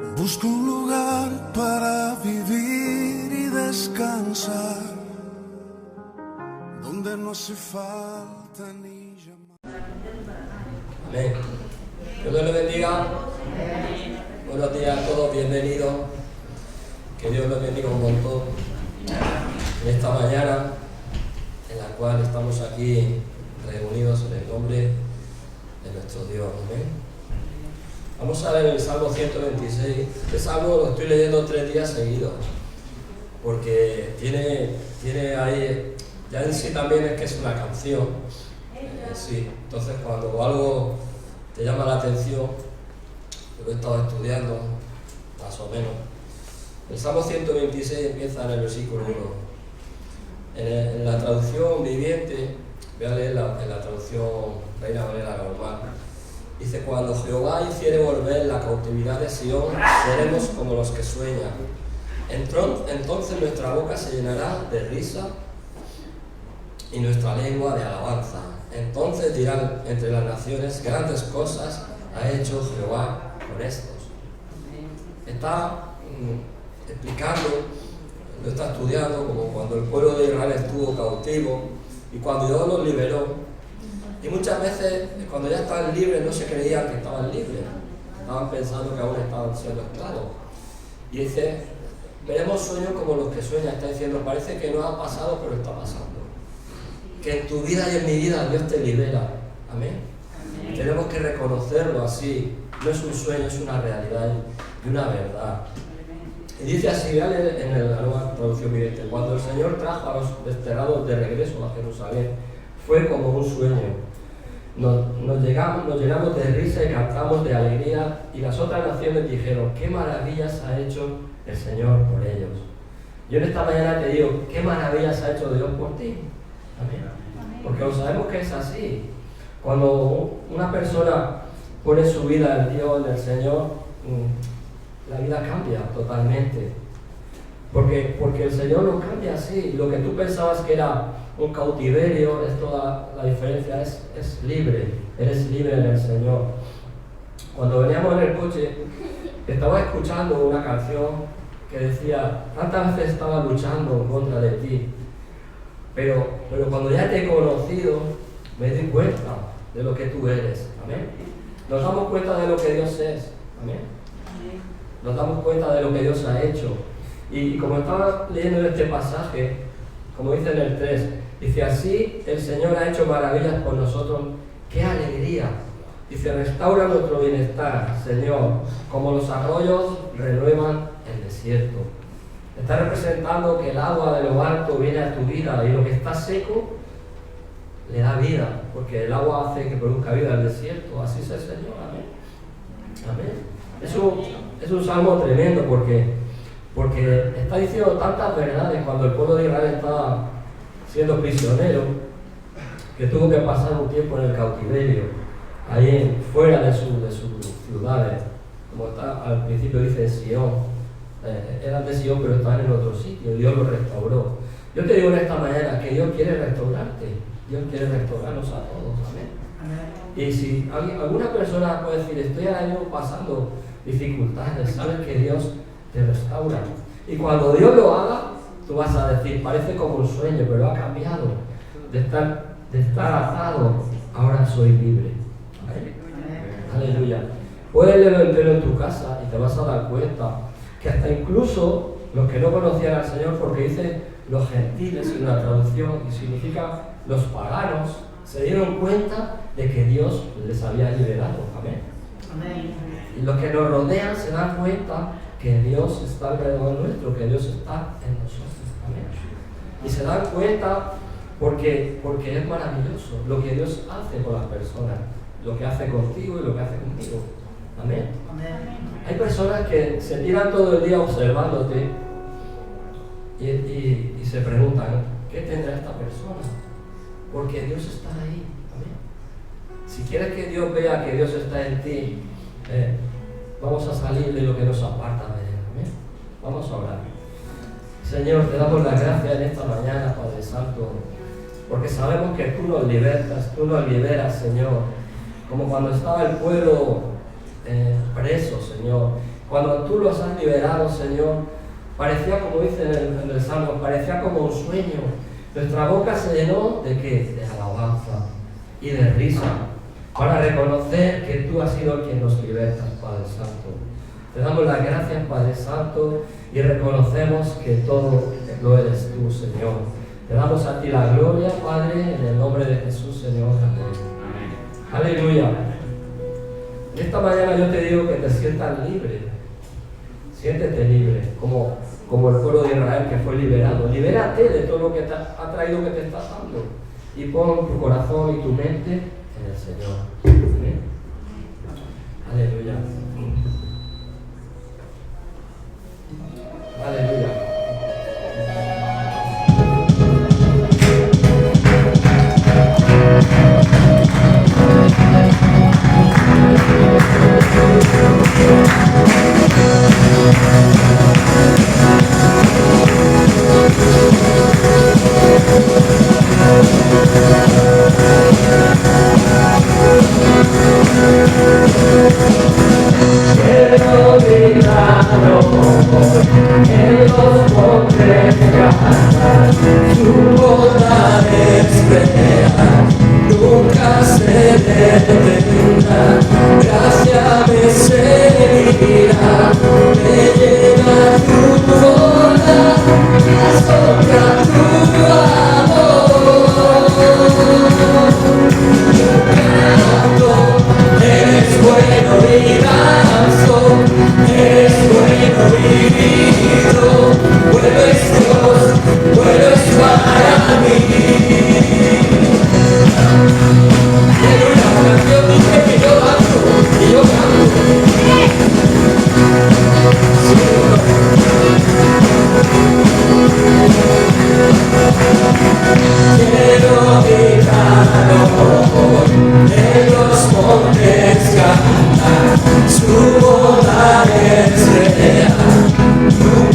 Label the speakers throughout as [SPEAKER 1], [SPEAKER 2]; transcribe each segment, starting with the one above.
[SPEAKER 1] Busco un lugar para vivir y descansar, donde no hace falta ni llamar.
[SPEAKER 2] Amén. Que Dios les bendiga. Buenos días a todos, bienvenidos. Que Dios les bendiga un montón en esta mañana en la cual estamos aquí reunidos en el nombre de nuestro Dios. Amén. Vamos a leer el Salmo 126. Este salmo lo estoy leyendo 3 días seguidos, porque tiene ahí, ya en sí también es que es una canción. Sí, entonces cuando algo te llama la atención, lo he estado estudiando, más o menos. El Salmo 126 empieza en el versículo 1. En la traducción viviente, voy a leer en la traducción Reina Valera normal. Dice: cuando Jehová hiciere volver la cautividad de Sión, seremos como los que sueñan. Entonces nuestra boca se llenará de risa y nuestra lengua de alabanza. Entonces dirán entre las naciones: grandes cosas ha hecho Jehová con estos. Está explicando, lo está estudiando, como cuando el pueblo de Israel estuvo cautivo y cuando Dios los liberó. Y muchas veces, cuando ya estaban libres, no se creían que estaban libres. Estaban pensando que aún estaban siendo esclavos. Y dice: veremos sueños como los que sueñan. Está diciendo, parece que no ha pasado, pero está pasando. Que en tu vida y en mi vida Dios te libera. Amén. Amén. Tenemos que reconocerlo así. No es un sueño, es una realidad y una verdad. Y dice así, en la nueva traducción viviente: cuando el Señor trajo a los desterrados de regreso a Jerusalén, fue como un sueño. Nos llenamos de risa y cantamos de alegría, y las otras naciones dijeron: qué maravillas ha hecho el Señor por ellos. Yo en esta mañana te digo: qué maravillas ha hecho Dios por ti. Amén. Porque lo sabemos que es así. Cuando una persona pone su vida en Dios, en el Señor, la vida cambia totalmente. Porque el Señor lo cambia así. Lo que tú pensabas que era un cautiverio, es toda la diferencia, es libre. Eres libre en el Señor. Cuando veníamos en el coche, estaba escuchando una canción que decía: tantas veces estaba luchando en contra de ti, pero cuando ya te he conocido, me doy cuenta de lo que tú eres. Amén. Nos damos cuenta de lo que Dios es. Amén. Nos damos cuenta de lo que Dios ha hecho. Y como estaba leyendo este pasaje, como dice en el 3, dice: así el Señor ha hecho maravillas por nosotros. ¡Qué alegría! Dice: restaura nuestro bienestar, Señor, como los arroyos renuevan el desierto. Está representando que el agua de lo alto viene a tu vida, y lo que está seco le da vida, porque el agua hace que produzca vida al desierto. Así es el Señor. Amén. Amén. Es un salmo tremendo porque está diciendo tantas verdades. Cuando el pueblo de Israel estaba siendo prisionero, que tuvo que pasar un tiempo en el cautiverio, ahí fuera de sus ciudades, como está al principio dice Sion, eran de Sion pero estaban en otro sitio, Dios los restauró. Yo te digo en esta mañana que Dios quiere restaurarte, Dios quiere restaurarnos a todos. Amén. Y si alguna persona puede decir: estoy ahora mismo pasando dificultades, sabes que Dios te restaura. Y cuando Dios lo haga, tú vas a decir: parece como un sueño, pero ha cambiado. De estar atado, ahora soy libre. ¿Amén? Aleluya. Puedes leer entero en tu casa y te vas a dar cuenta que hasta incluso los que no conocían al Señor, porque dice los gentiles en una traducción y significa los paganos, se dieron cuenta de que Dios les había liberado. Amén. Amén. Y los que nos rodean se dan cuenta que Dios está alrededor nuestro, que Dios está en nosotros. Amén. Y se dan cuenta porque es maravilloso lo que Dios hace con las personas, lo que hace contigo y lo que hace conmigo. Amén. Amén. Hay personas que se tiran todo el día observándote y se preguntan: ¿qué tendrá esta persona? Porque Dios está ahí. Amén. Si quieres que Dios vea que Dios está en ti, vamos a salir de lo que nos aparta de Él. Amén. Vamos a orar. Señor, te damos las gracias en esta mañana, Padre Santo, porque sabemos que tú nos liberas, Señor, como cuando estaba el pueblo preso, Señor, Cuando tú los has liberado, Señor, parecía, como dice en el Salmo, parecía como un sueño. Nuestra boca se llenó ¿de qué? De alabanza y de risa, para reconocer que tú has sido quien nos libertas, Padre Santo. Te damos las gracias, Padre Santo, y reconocemos que todo lo eres tú, Señor. Te damos a ti la gloria, Padre, en el nombre de Jesús, Señor. Amén. Aleluya. Esta mañana yo te digo que te sientas libre. Siéntete libre, como el pueblo de Israel que fue liberado. Libérate de todo lo que te ha traído, que te está dando. Y pon tu corazón y tu mente en el Señor. ¿Amén? Aleluya. Aleluya.
[SPEAKER 3] Su bondad es real.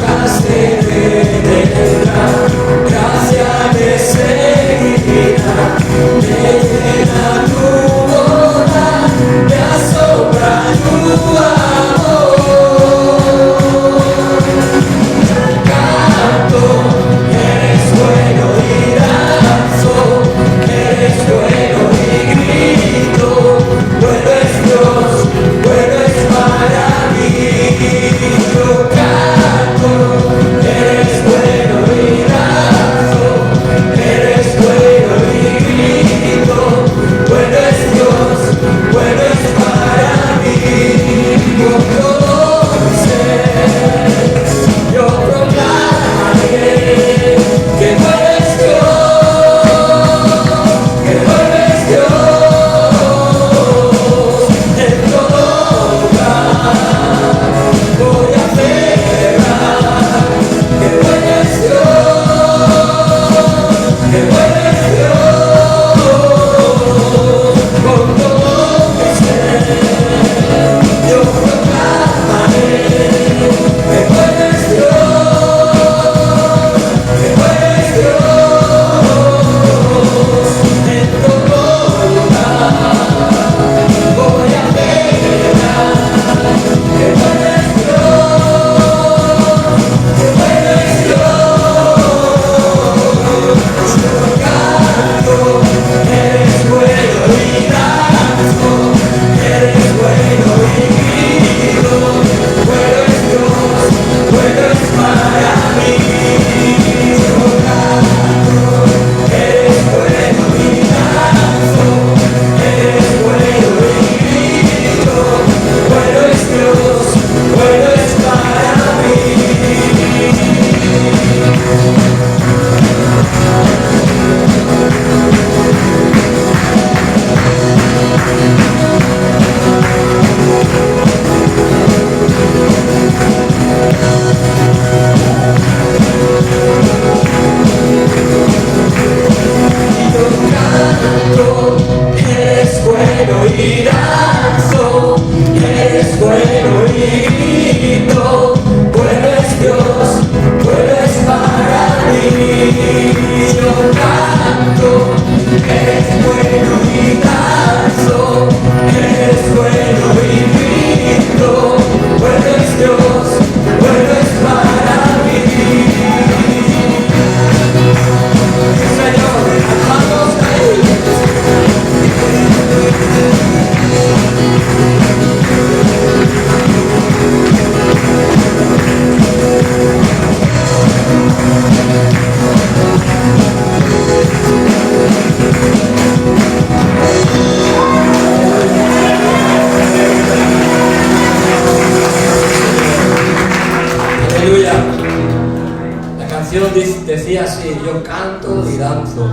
[SPEAKER 2] canción decía así: yo canto y danzo.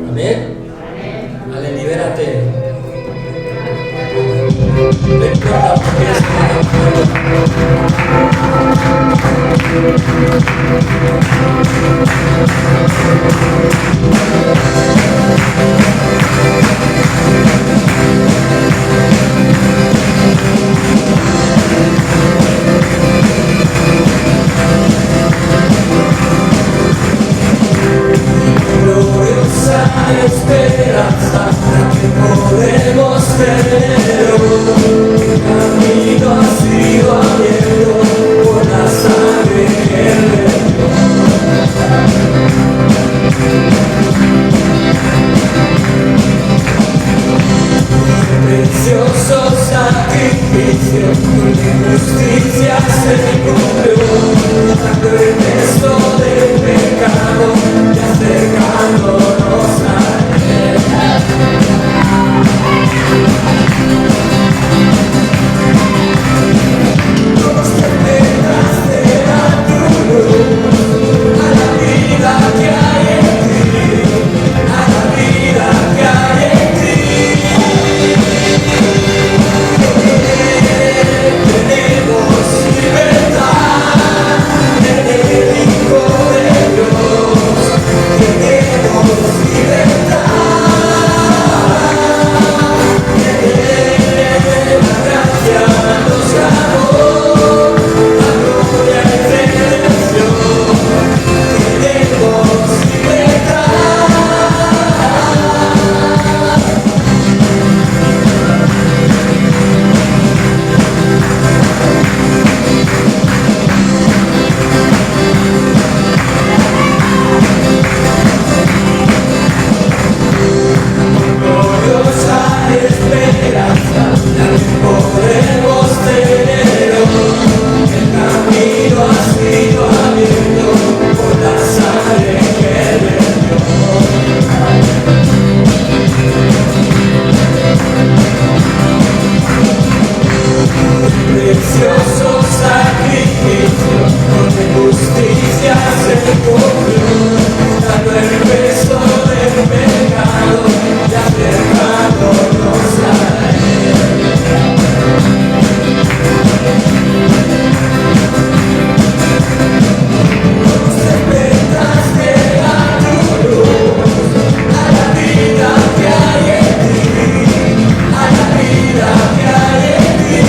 [SPEAKER 2] Amén. Vale, libérate. No importa porque es gloriosa esperanza que podemos tener. Un camino ha sido abierto por la sangre que Él vertió. Precioso sacrificio, tu justicia se cumplió, dando el peso del pecado y acercándonos a Él. Nos despertaste a tu luz, a la vida que hay en ti, a la vida que hay en ti. Tenemos libertad en el Hijo de Dios. Tenemos libertad en la gracia nos ganó, la gloria y redención. Tenemos libertad. Gloriosa esperanza la que podemos tener hoy. El camino ha sido abierto por la sangre que Él vertió. Precioso sacrificio, con justicia se cumplió, dando el peso del pecado y acercándonos a Él. Nos despertaste a tu luz, a la vida que hay en ti, a la vida que hay en ti.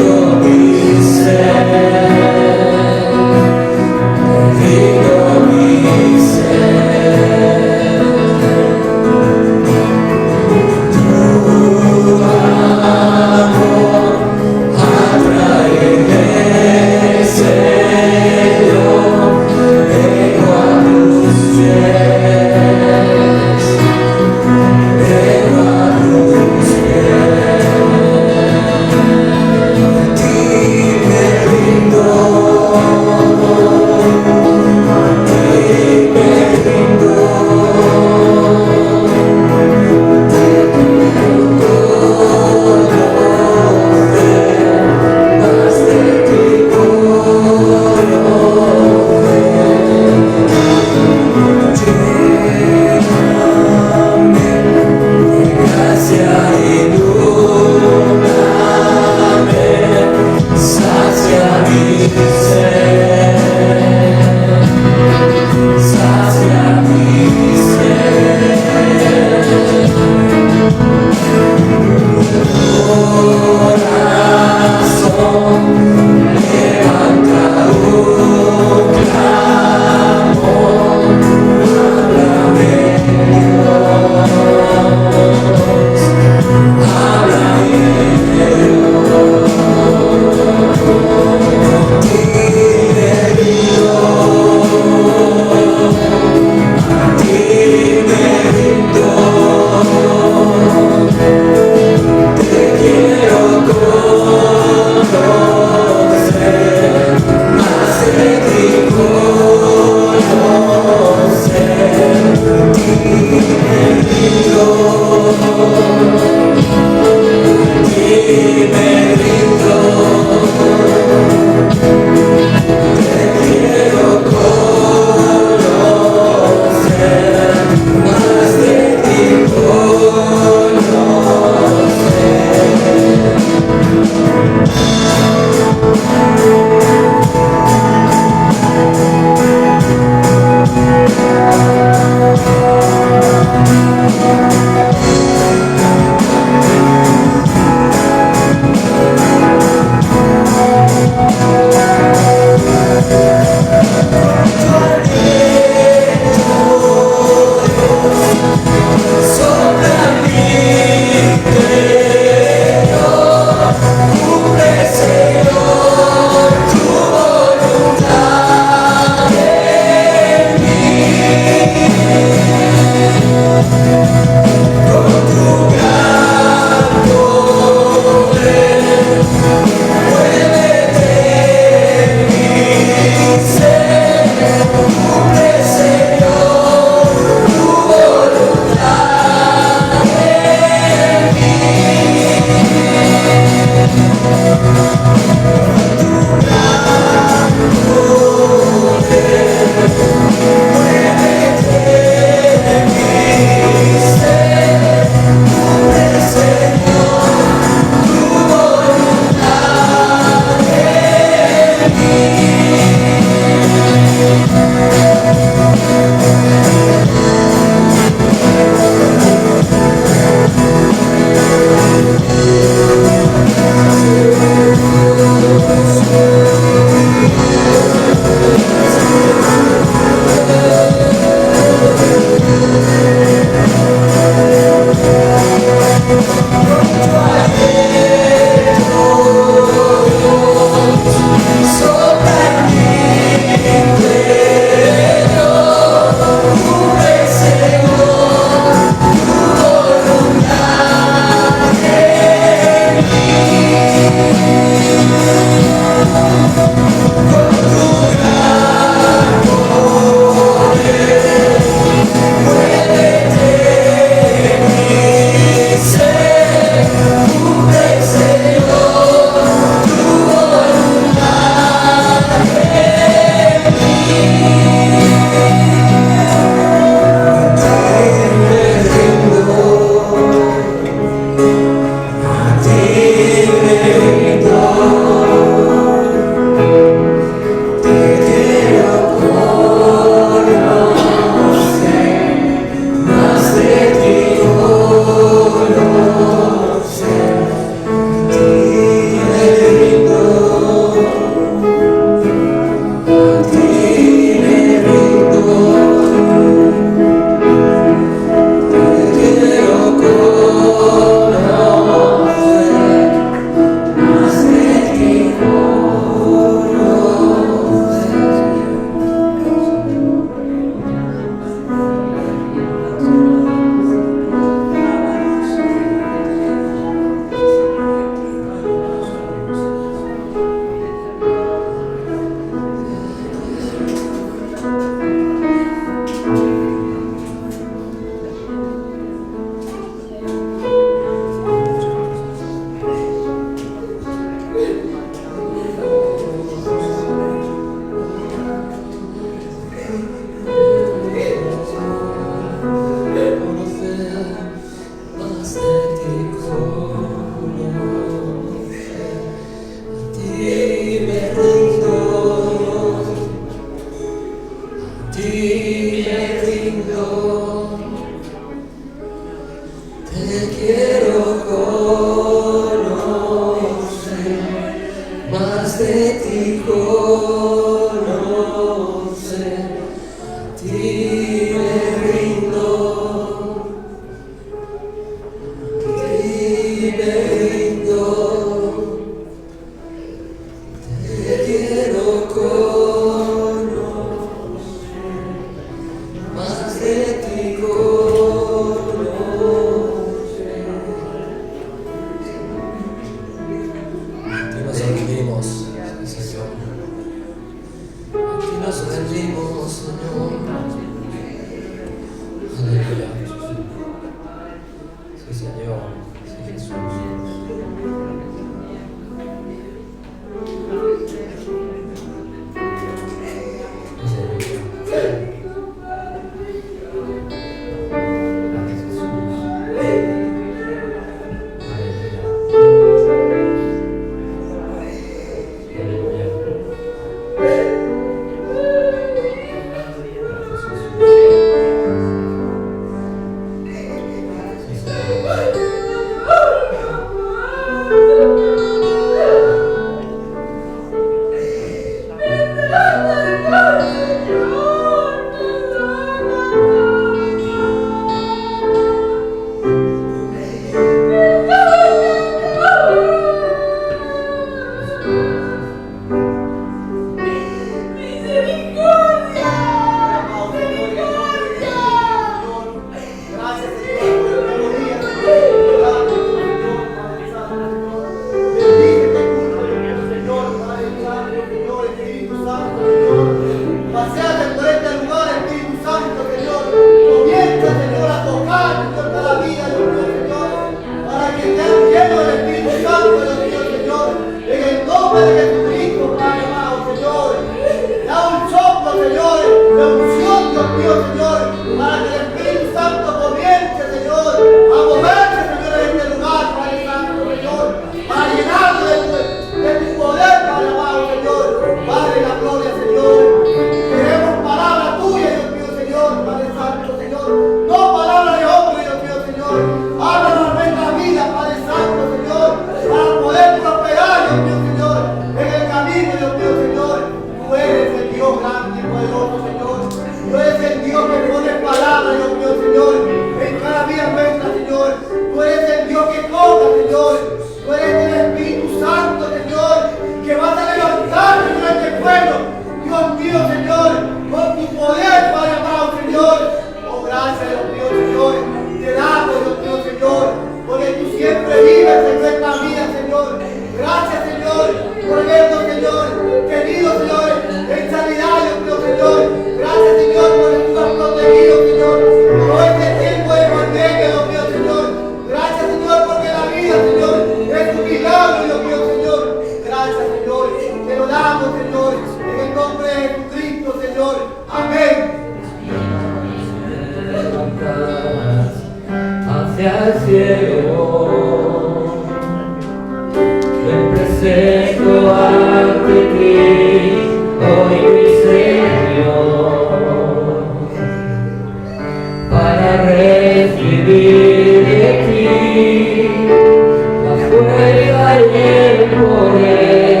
[SPEAKER 2] fuerza y el poder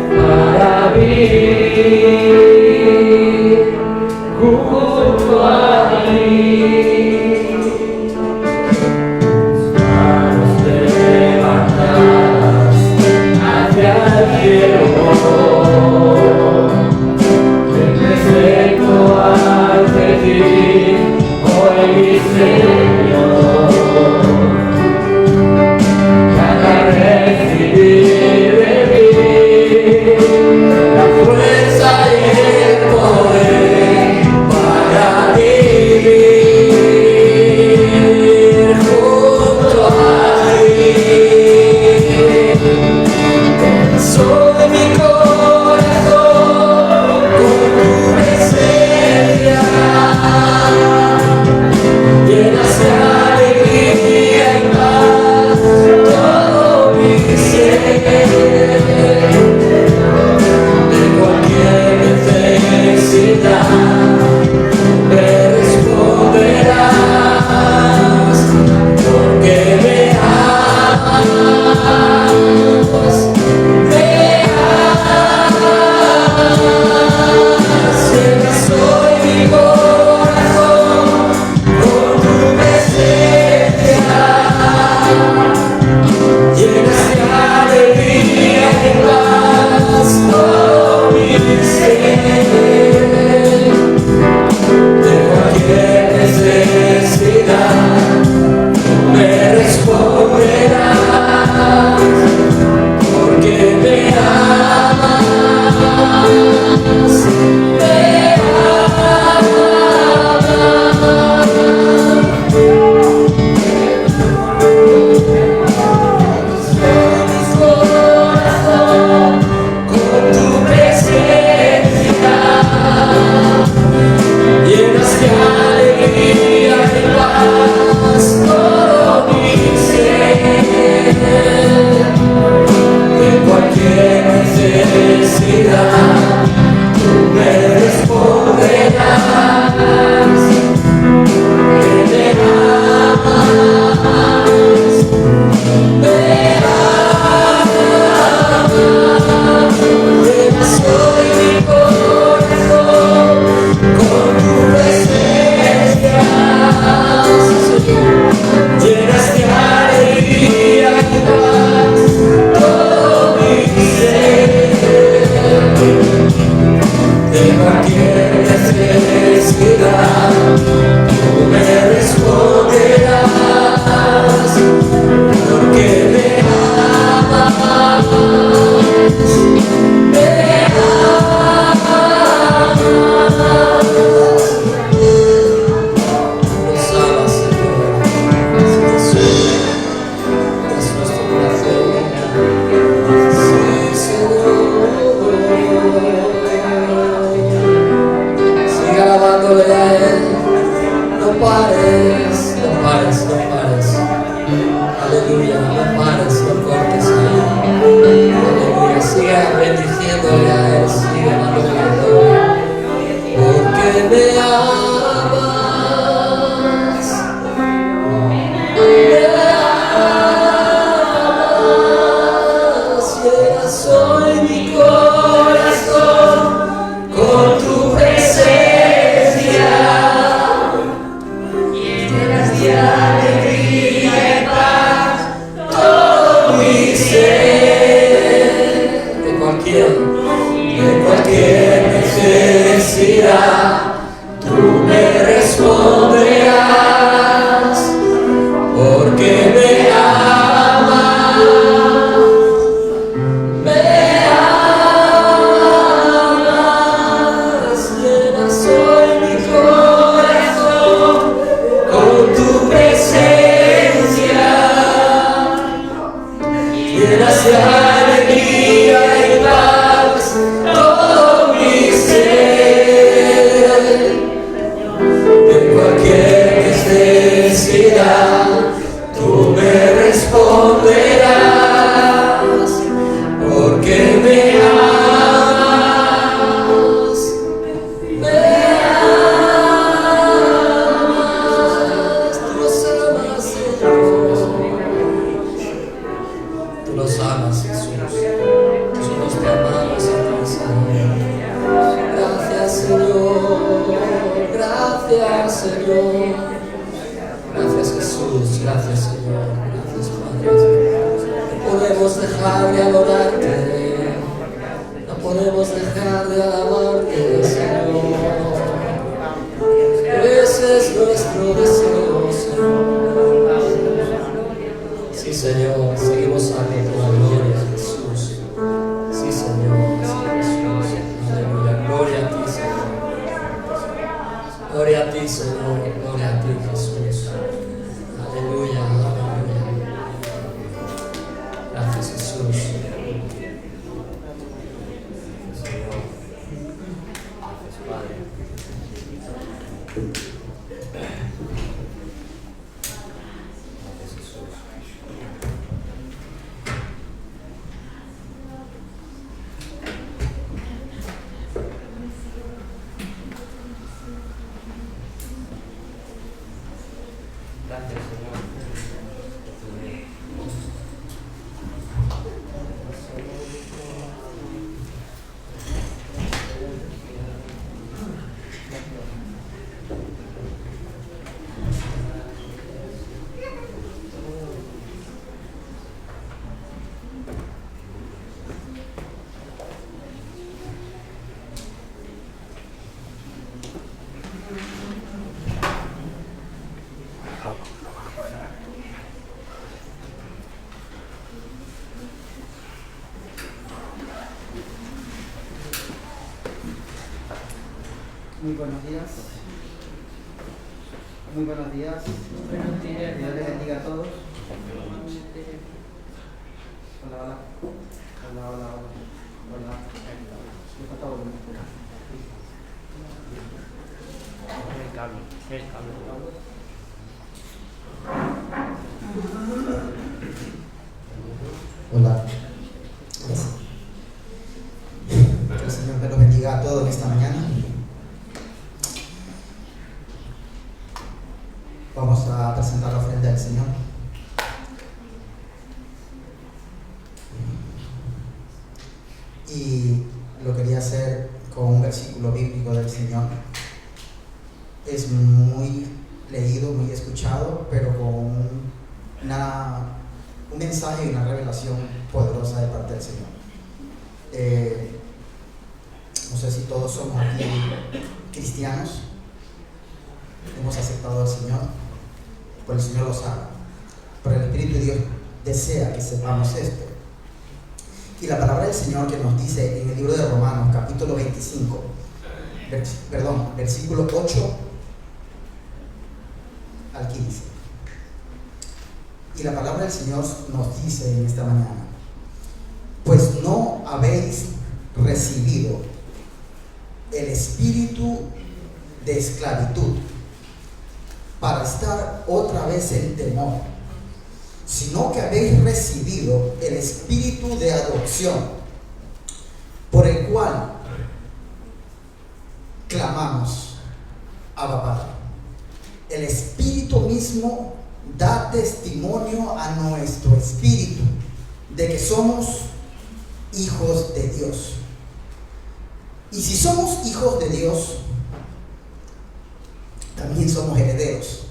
[SPEAKER 2] para vivir junto a ti. Manos levantadas hacia el cielo, me presento ante ti, hoy mi Señor, para recibir de mí la fuerza y el poder para vivir junto a ti. Soy mi corazón con tu presencia, llenas de alegría y paz todo mi ser. De cualquier necesidad me responderás, porque me amas, me amas. Llena soy mi corazón con tu presencia, llenas de alegría y paz todo mi ser. De cualquier necesidad me responderás, porque me amas, me corazón con tu presencia, llenas de alegría y paz todo mi ser. De cualquier necesidad tú me responderás, que me amas, me amas. Llena soy mi corazón con tu presencia, llenas de alegría y paz todo mi ser. De cualquier necesidad tú me responderás, porque me amas, me amas. Nos amas, Señor. Jesús, es nuestro corazón. Sí, Señor. Sigue alabándole a Él. No pares, no pares, no pares. Aleluya, no pares, no cortes ahí. Aleluya, sigue bendiciéndole a Él, sigue dándole la gloria. Porque me amas, me amas. Llena soy mi corazón con tu presencia, llenas de alegría y paz todo mi ser. De cualquier necesidad tú me responderás, porque me amas, me amas. Llena soy mi corazón con tu presencia, llenas de alegría y paz todo mi ser. De cualquier necesidad tú me responderás, porque me amas, me amas. Tú nos amas, Señor. Tú Tú nos amas, Jesús. Nosotros te amamos a ti, Señor. Gracias, Señor. Gracias, Señor. Gracias, Jesús. Gracias, Señor. Gracias, Padre. No podemos dejar de adorarte. No podemos dejar de alabarte, Señor. Ese es nuestro deseo, Señor. Sí, Señor, seguimos dando la gloria a Jesús. Sí, Señor, sí, Jesús. Aleluya, gloria a ti, Señor. Gloria a ti, Señor, gloria a ti, Jesús. Aleluya, aleluya. Gracias, Jesús. Señor. Gracias, Padre. Gracias, Señor.
[SPEAKER 3] Muy buenos días. Muy buenos días. Dios les bendiga a todos. Hola, hola. Hola, hola, hola. Hola. ¿Qué falta volumen?
[SPEAKER 4] El cable.
[SPEAKER 3] Hola. Que el Señor me los bendiga a todos en esta mañana. Vamos a presentar la ofrenda del Señor. Y lo quería hacer con un versículo bíblico del Señor. Es muy leído, muy escuchado, pero con un mensaje y una revelación poderosa de parte del Señor. No sé si todos somos aquí cristianos, hemos aceptado al Señor, pues el Señor lo sabe, pero el Espíritu de Dios desea que sepamos esto. Y la palabra del Señor que nos dice en el libro de Romanos, capítulo 25, versículo 8 al 15. Y la palabra del Señor nos dice en esta mañana: pues no habéis recibido el espíritu de esclavitud para estar otra vez en temor, sino que habéis recibido el espíritu de adopción, por el cual clamamos: Abba, Padre. El Espíritu mismo da testimonio a nuestro espíritu de que somos hijos de Dios. Y si somos hijos de Dios, también somos herederos,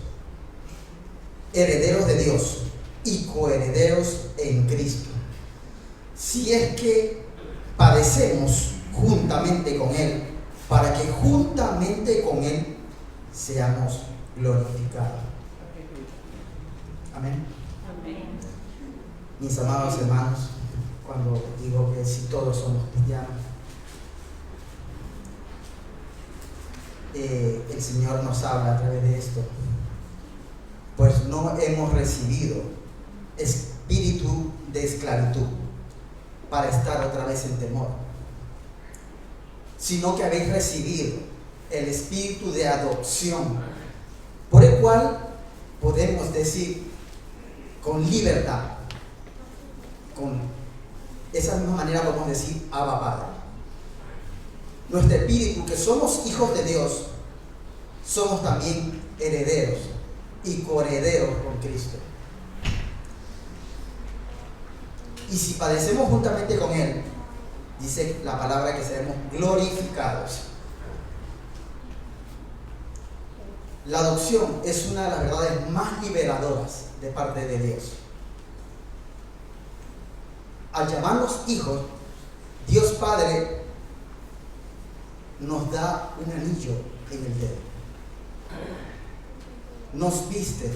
[SPEAKER 3] herederos de Dios y coherederos en Cristo, si es que padecemos juntamente con Él, para que juntamente con Él seamos glorificados. Amén. Mis amados hermanos, cuando digo que si todos somos cristianos, el Señor nos habla a través de esto, pues no hemos recibido espíritu de esclavitud para estar otra vez en temor, sino que habéis recibido el espíritu de adopción, por el cual podemos decir con libertad, con esa misma manera podemos decir Abba, Padre. Nuestro espíritu, que somos hijos de Dios, somos también herederos y coherederos con Cristo. Y si padecemos juntamente con Él, dice la palabra que seremos glorificados. La adopción es una de las verdades más liberadoras de parte de Dios. Al llamarnos hijos, Dios Padre nos da un anillo en el dedo. Nos viste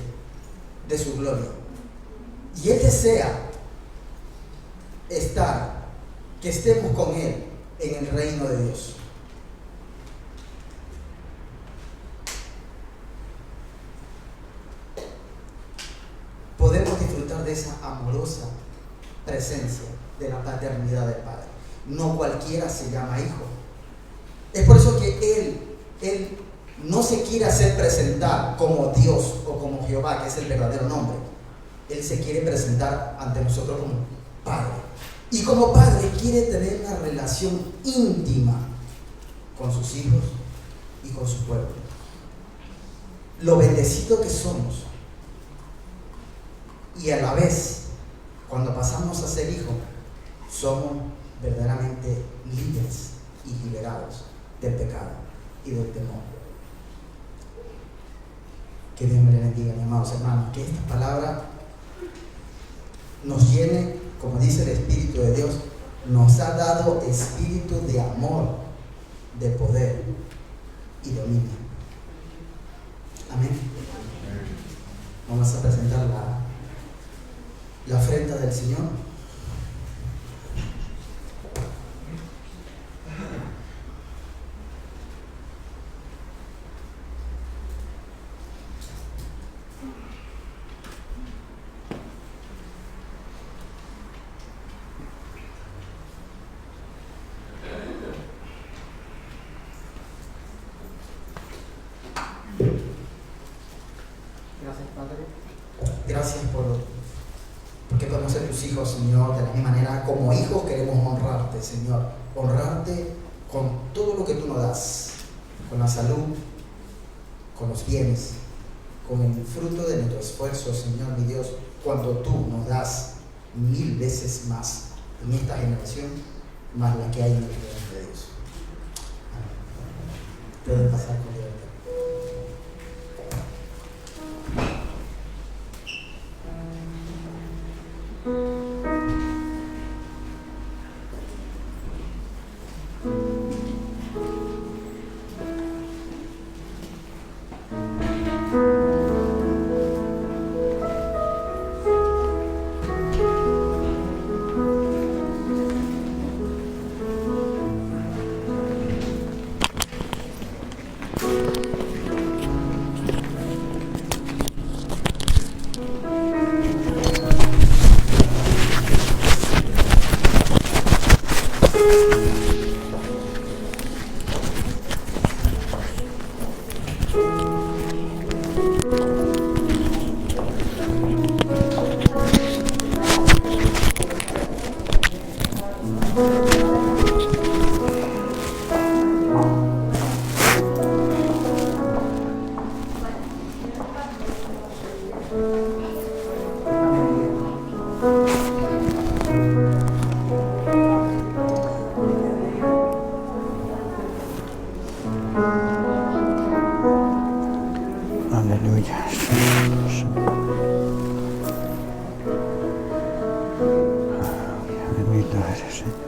[SPEAKER 3] de su gloria. Y Él desea que estemos con Él en el reino de Dios. Podemos disfrutar de esa amorosa presencia de la paternidad del Padre. No cualquiera se llama hijo. Es por eso que Él no se quiere hacer presentar como Dios o como Jehová, que es el verdadero nombre. Él se quiere presentar ante nosotros como Padre. Y como Padre quiere tener una relación íntima con sus hijos y con su pueblo. Lo bendecido que somos. Y a la vez, cuando pasamos a ser hijos, somos verdaderamente libres y liberados del pecado y del temor. Que Dios me le bendiga, mis amados hermanos. Que esta palabra nos llene, como dice el Espíritu de Dios, nos ha dado espíritu de amor, de poder y dominio. Amén. Vamos a presentar la ofrenda del Señor. Gracias, Padre. Gracias porque podemos ser tus hijos, Señor. De la misma manera, como hijos queremos honrarte, Señor. Honrarte con todo lo que tú nos das. Con la salud, con los bienes, con el fruto de nuestro esfuerzo, Señor, mi Dios. Cuando tú nos das 1000 veces más en esta generación, más la que hay en el reino de Dios. Amén. Pueden pasar con libertad.
[SPEAKER 5] Aleluya. Bendito eres, Señor.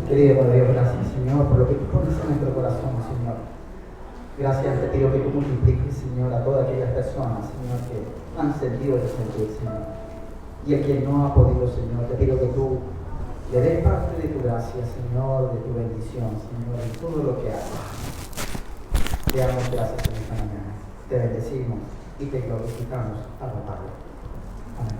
[SPEAKER 3] Querido Padre Dios, gracias, Señor, por lo que tú pones en nuestro corazón, Señor. Gracias, te pido que tú multipliques, Señor, a todas aquellas personas, Señor, que han sentido de sentir, Señor. Y a quien no ha podido, Señor, te pido que tú le des parte de tu gracia, Señor, de tu bendición, Señor, en todo lo que hagas. Te damos gracias en esta mañana. Te bendecimos y te glorificamos a la Padre. Amén.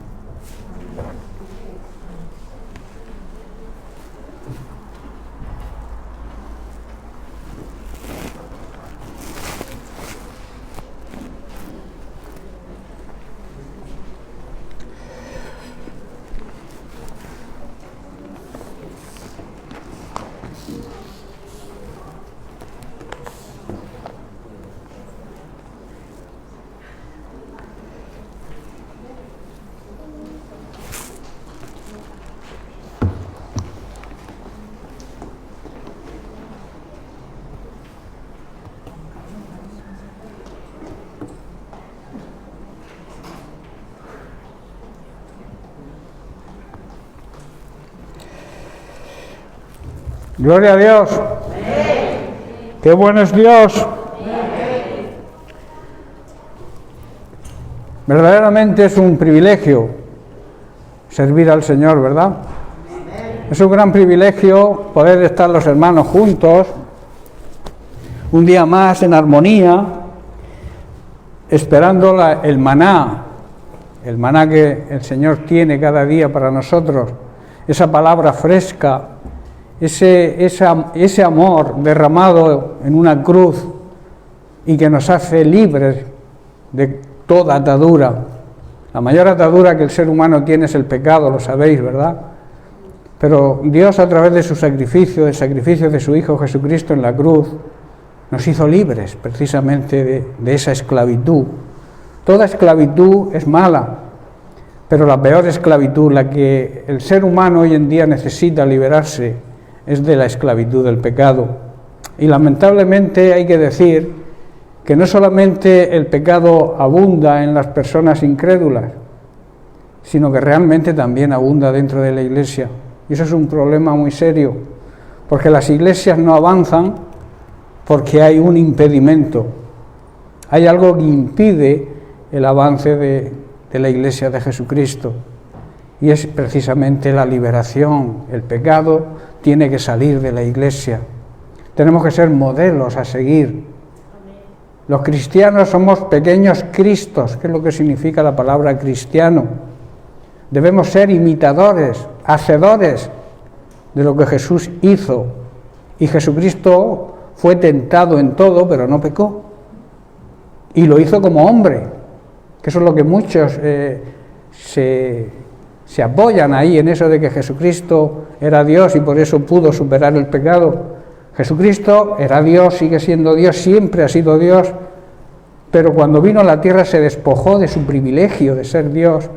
[SPEAKER 6] Gloria a Dios. ¡Qué bueno es Dios! Verdaderamente es un privilegio servir al Señor, ¿verdad? Es un gran privilegio poder estar los hermanos juntos, un día más en armonía, esperando el maná que el Señor tiene cada día para nosotros, esa palabra fresca, ese amor derramado en una cruz y que nos hace libres de toda atadura. La mayor atadura que el ser humano tiene es el pecado, lo sabéis, ¿verdad? Pero Dios, a través de su sacrificio, el sacrificio de su Hijo Jesucristo en la cruz, nos hizo libres precisamente de esa esclavitud. Toda esclavitud es mala, pero la peor esclavitud, la que el ser humano hoy en día necesita liberarse, es de la esclavitud del pecado. Y lamentablemente hay que decir que no solamente el pecado abunda en las personas incrédulas, sino que realmente también abunda dentro de la Iglesia. Y eso es un problema muy serio, porque las iglesias no avanzan porque hay un impedimento. Hay algo que impide el avance de la Iglesia de Jesucristo, y es precisamente la liberación. El pecado tiene que salir de la Iglesia. Tenemos que ser modelos a seguir. Los cristianos somos pequeños Cristos, que es lo que significa la palabra cristiano. Debemos ser imitadores, hacedores de lo que Jesús hizo. Y Jesucristo fue tentado en todo, pero no pecó. Y lo hizo como hombre, que eso es lo que muchos se apoyan ahí en eso de que Jesucristo era Dios y por eso pudo superar el pecado. Jesucristo era Dios, sigue siendo Dios, siempre ha sido Dios, pero cuando vino a la tierra se despojó de su privilegio de ser Dios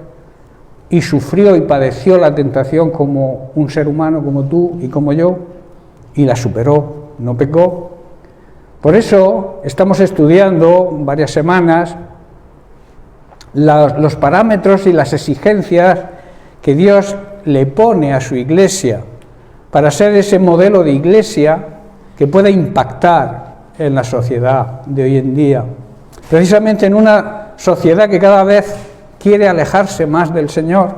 [SPEAKER 6] y sufrió y padeció la tentación como un ser humano, como tú y como yo, y la superó, no pecó. Por eso estamos estudiando varias semanas los parámetros y las exigencias que Dios le pone a su iglesia para ser ese modelo de iglesia que pueda impactar en la sociedad de hoy en día. Precisamente en una sociedad que cada vez quiere alejarse más del Señor,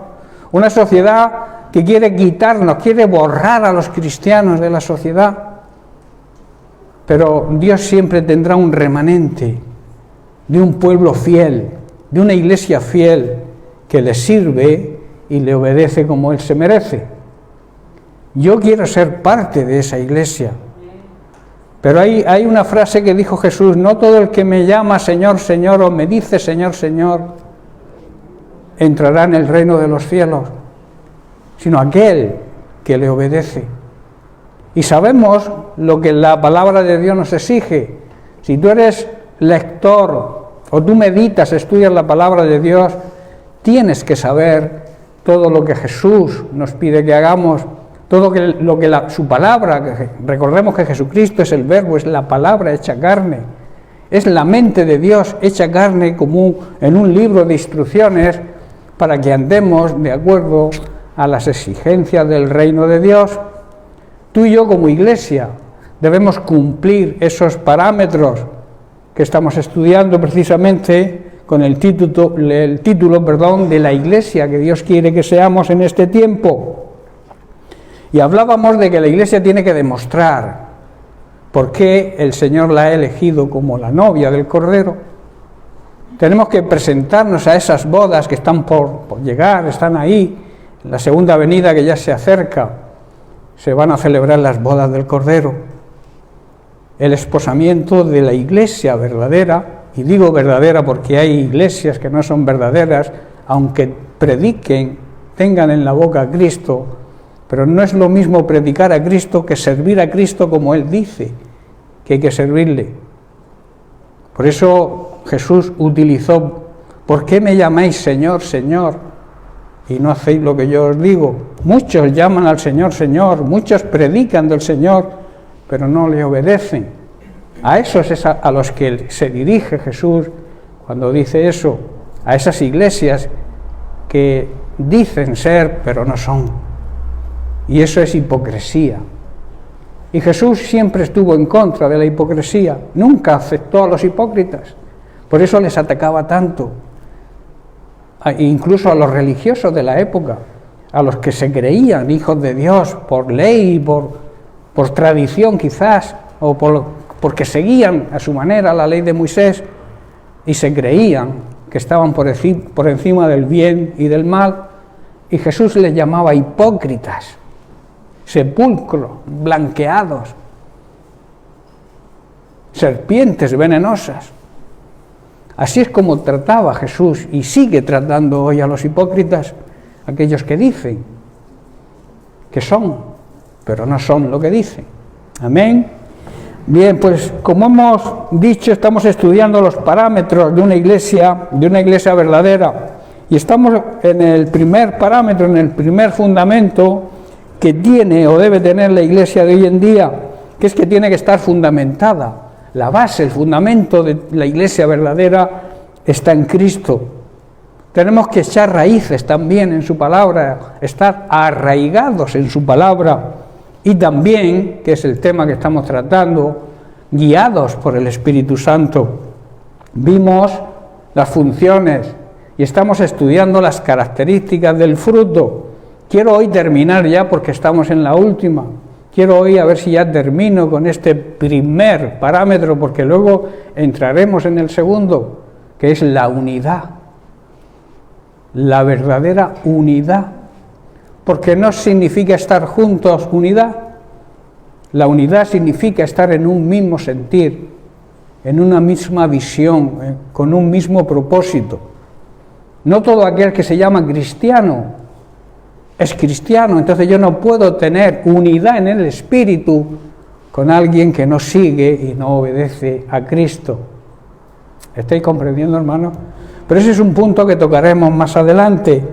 [SPEAKER 6] una sociedad que quiere quitarnos, quiere borrar a los cristianos de la sociedad, pero Dios siempre tendrá un remanente de un pueblo fiel, de una iglesia fiel que le sirve y le obedece como Él se merece. Yo quiero ser parte de esa iglesia. Pero hay una frase que dijo Jesús: no todo el que me llama Señor, Señor, o me dice Señor, Señor, entrará en el reino de los cielos, sino aquel que le obedece. Y sabemos lo que la palabra de Dios nos exige. Si tú eres lector o tú meditas, estudias la palabra de Dios, tienes que saber todo lo que Jesús nos pide que hagamos, todo lo que su palabra, recordemos que Jesucristo es el Verbo, es la palabra hecha carne, es la mente de Dios hecha carne, como en un libro de instrucciones para que andemos de acuerdo a las exigencias del reino de Dios. Tú y yo como iglesia debemos cumplir esos parámetros que estamos estudiando precisamente con el título de la iglesia que Dios quiere que seamos en este tiempo. Y hablábamos de que la iglesia tiene que demostrar por qué el Señor la ha elegido como la novia del Cordero. Tenemos que presentarnos a esas bodas que están por llegar, están ahí, la segunda venida que ya se acerca. Se van a celebrar las bodas del Cordero, el esposamiento de la iglesia verdadera. Y digo verdadera porque hay iglesias que no son verdaderas, aunque prediquen, tengan en la boca a Cristo, pero no es lo mismo predicar a Cristo que servir a Cristo como Él dice que hay que servirle. Por eso Jesús utilizó: ¿por qué me llamáis Señor, Señor, y no hacéis lo que yo os digo? Muchos llaman al Señor, Señor, muchos predican del Señor, pero no le obedecen. A esos es a los que se dirige Jesús cuando dice eso, a esas iglesias que dicen ser, pero no son. Y eso es hipocresía. Y Jesús siempre estuvo en contra de la hipocresía, nunca aceptó a los hipócritas. Por eso les atacaba tanto, incluso a los religiosos de la época, a los que se creían hijos de Dios por ley, por tradición quizás, o porque seguían a su manera la ley de Moisés y se creían que estaban por encima del bien y del mal, y Jesús les llamaba hipócritas, sepulcros blanqueados, serpientes venenosas. Así es como trataba Jesús y sigue tratando hoy a los hipócritas, aquellos que dicen que son, pero no son lo que dicen. Amén. Bien, pues como hemos dicho, estamos estudiando los parámetros de una iglesia verdadera, y estamos en el primer parámetro, en el primer fundamento que tiene o debe tener la iglesia de hoy en día, que es que tiene que estar fundamentada. La base, el fundamento de la iglesia verdadera está en Cristo. Tenemos que echar raíces también en su palabra, estar arraigados en su palabra, y también, que es el tema que estamos tratando, guiados por el Espíritu Santo. Vimos las funciones y estamos estudiando las características del fruto. Quiero hoy terminar ya porque estamos en la última. Quiero hoy a ver si ya termino con este primer parámetro, porque luego entraremos en el segundo, que es la unidad. La verdadera unidad. Porque no significa estar juntos unidad. La unidad significa estar en un mismo sentir, en una misma visión, con un mismo propósito. No todo aquel que se llama cristiano es cristiano, entonces yo no puedo tener unidad en el espíritu con alguien que no sigue y no obedece a Cristo. ¿Estáis comprendiendo, hermanos? Pero ese es un punto que tocaremos más adelante.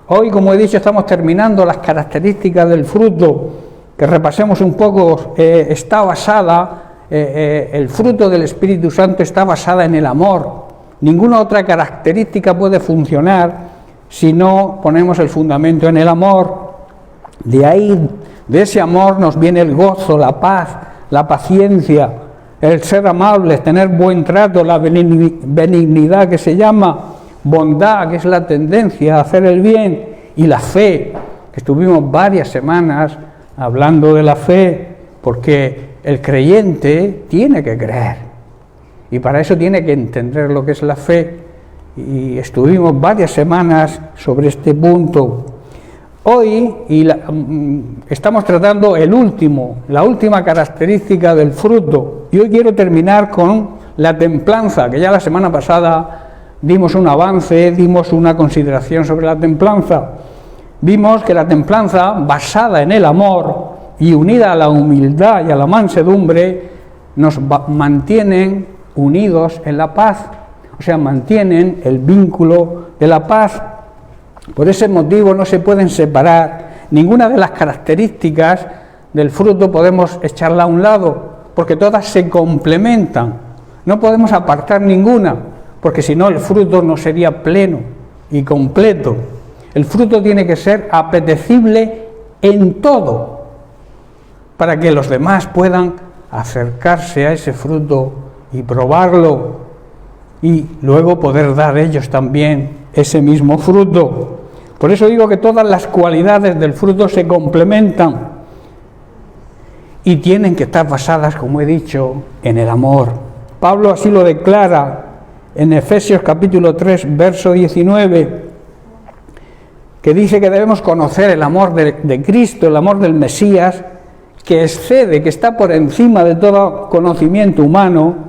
[SPEAKER 6] Hoy, como he dicho, estamos terminando las características del fruto, que repasemos un poco. Está basada, el fruto del Espíritu Santo está basada en el amor. Ninguna otra característica puede funcionar si no ponemos el fundamento en el amor. De ahí, de ese amor nos viene el gozo, la paz, la paciencia, el ser amables, tener buen trato, la benignidad que se llama, bondad, que es la tendencia a hacer el bien, y la fe, que estuvimos varias semanas hablando de la fe, porque el creyente tiene que creer, y para eso tiene que entender lo que es la fe, y estuvimos varias semanas sobre este punto. Hoy estamos tratando la última característica del fruto, y hoy quiero terminar con la templanza, que ya la semana pasada dimos un avance, dimos una consideración sobre la templanza. Vimos que la templanza, basada en el amor y unida a la humildad y a la mansedumbre, nos mantienen unidos en la paz, o sea, mantienen el vínculo de la paz. Por ese motivo no se pueden separar. Ninguna de las características del fruto podemos echarla a un lado, porque todas se complementan. No podemos apartar ninguna, porque si no el fruto no sería pleno y completo. El fruto tiene que ser apetecible en todo, para que los demás puedan acercarse a ese fruto y probarlo, y luego poder dar ellos también ese mismo fruto. Por eso digo que todas las cualidades del fruto se complementan y tienen que estar basadas, como he dicho, en el amor. Pablo así lo declara en Efesios capítulo 3, verso 19, que dice que debemos conocer el amor de Cristo, el amor del Mesías, que excede, que está por encima de todo conocimiento humano,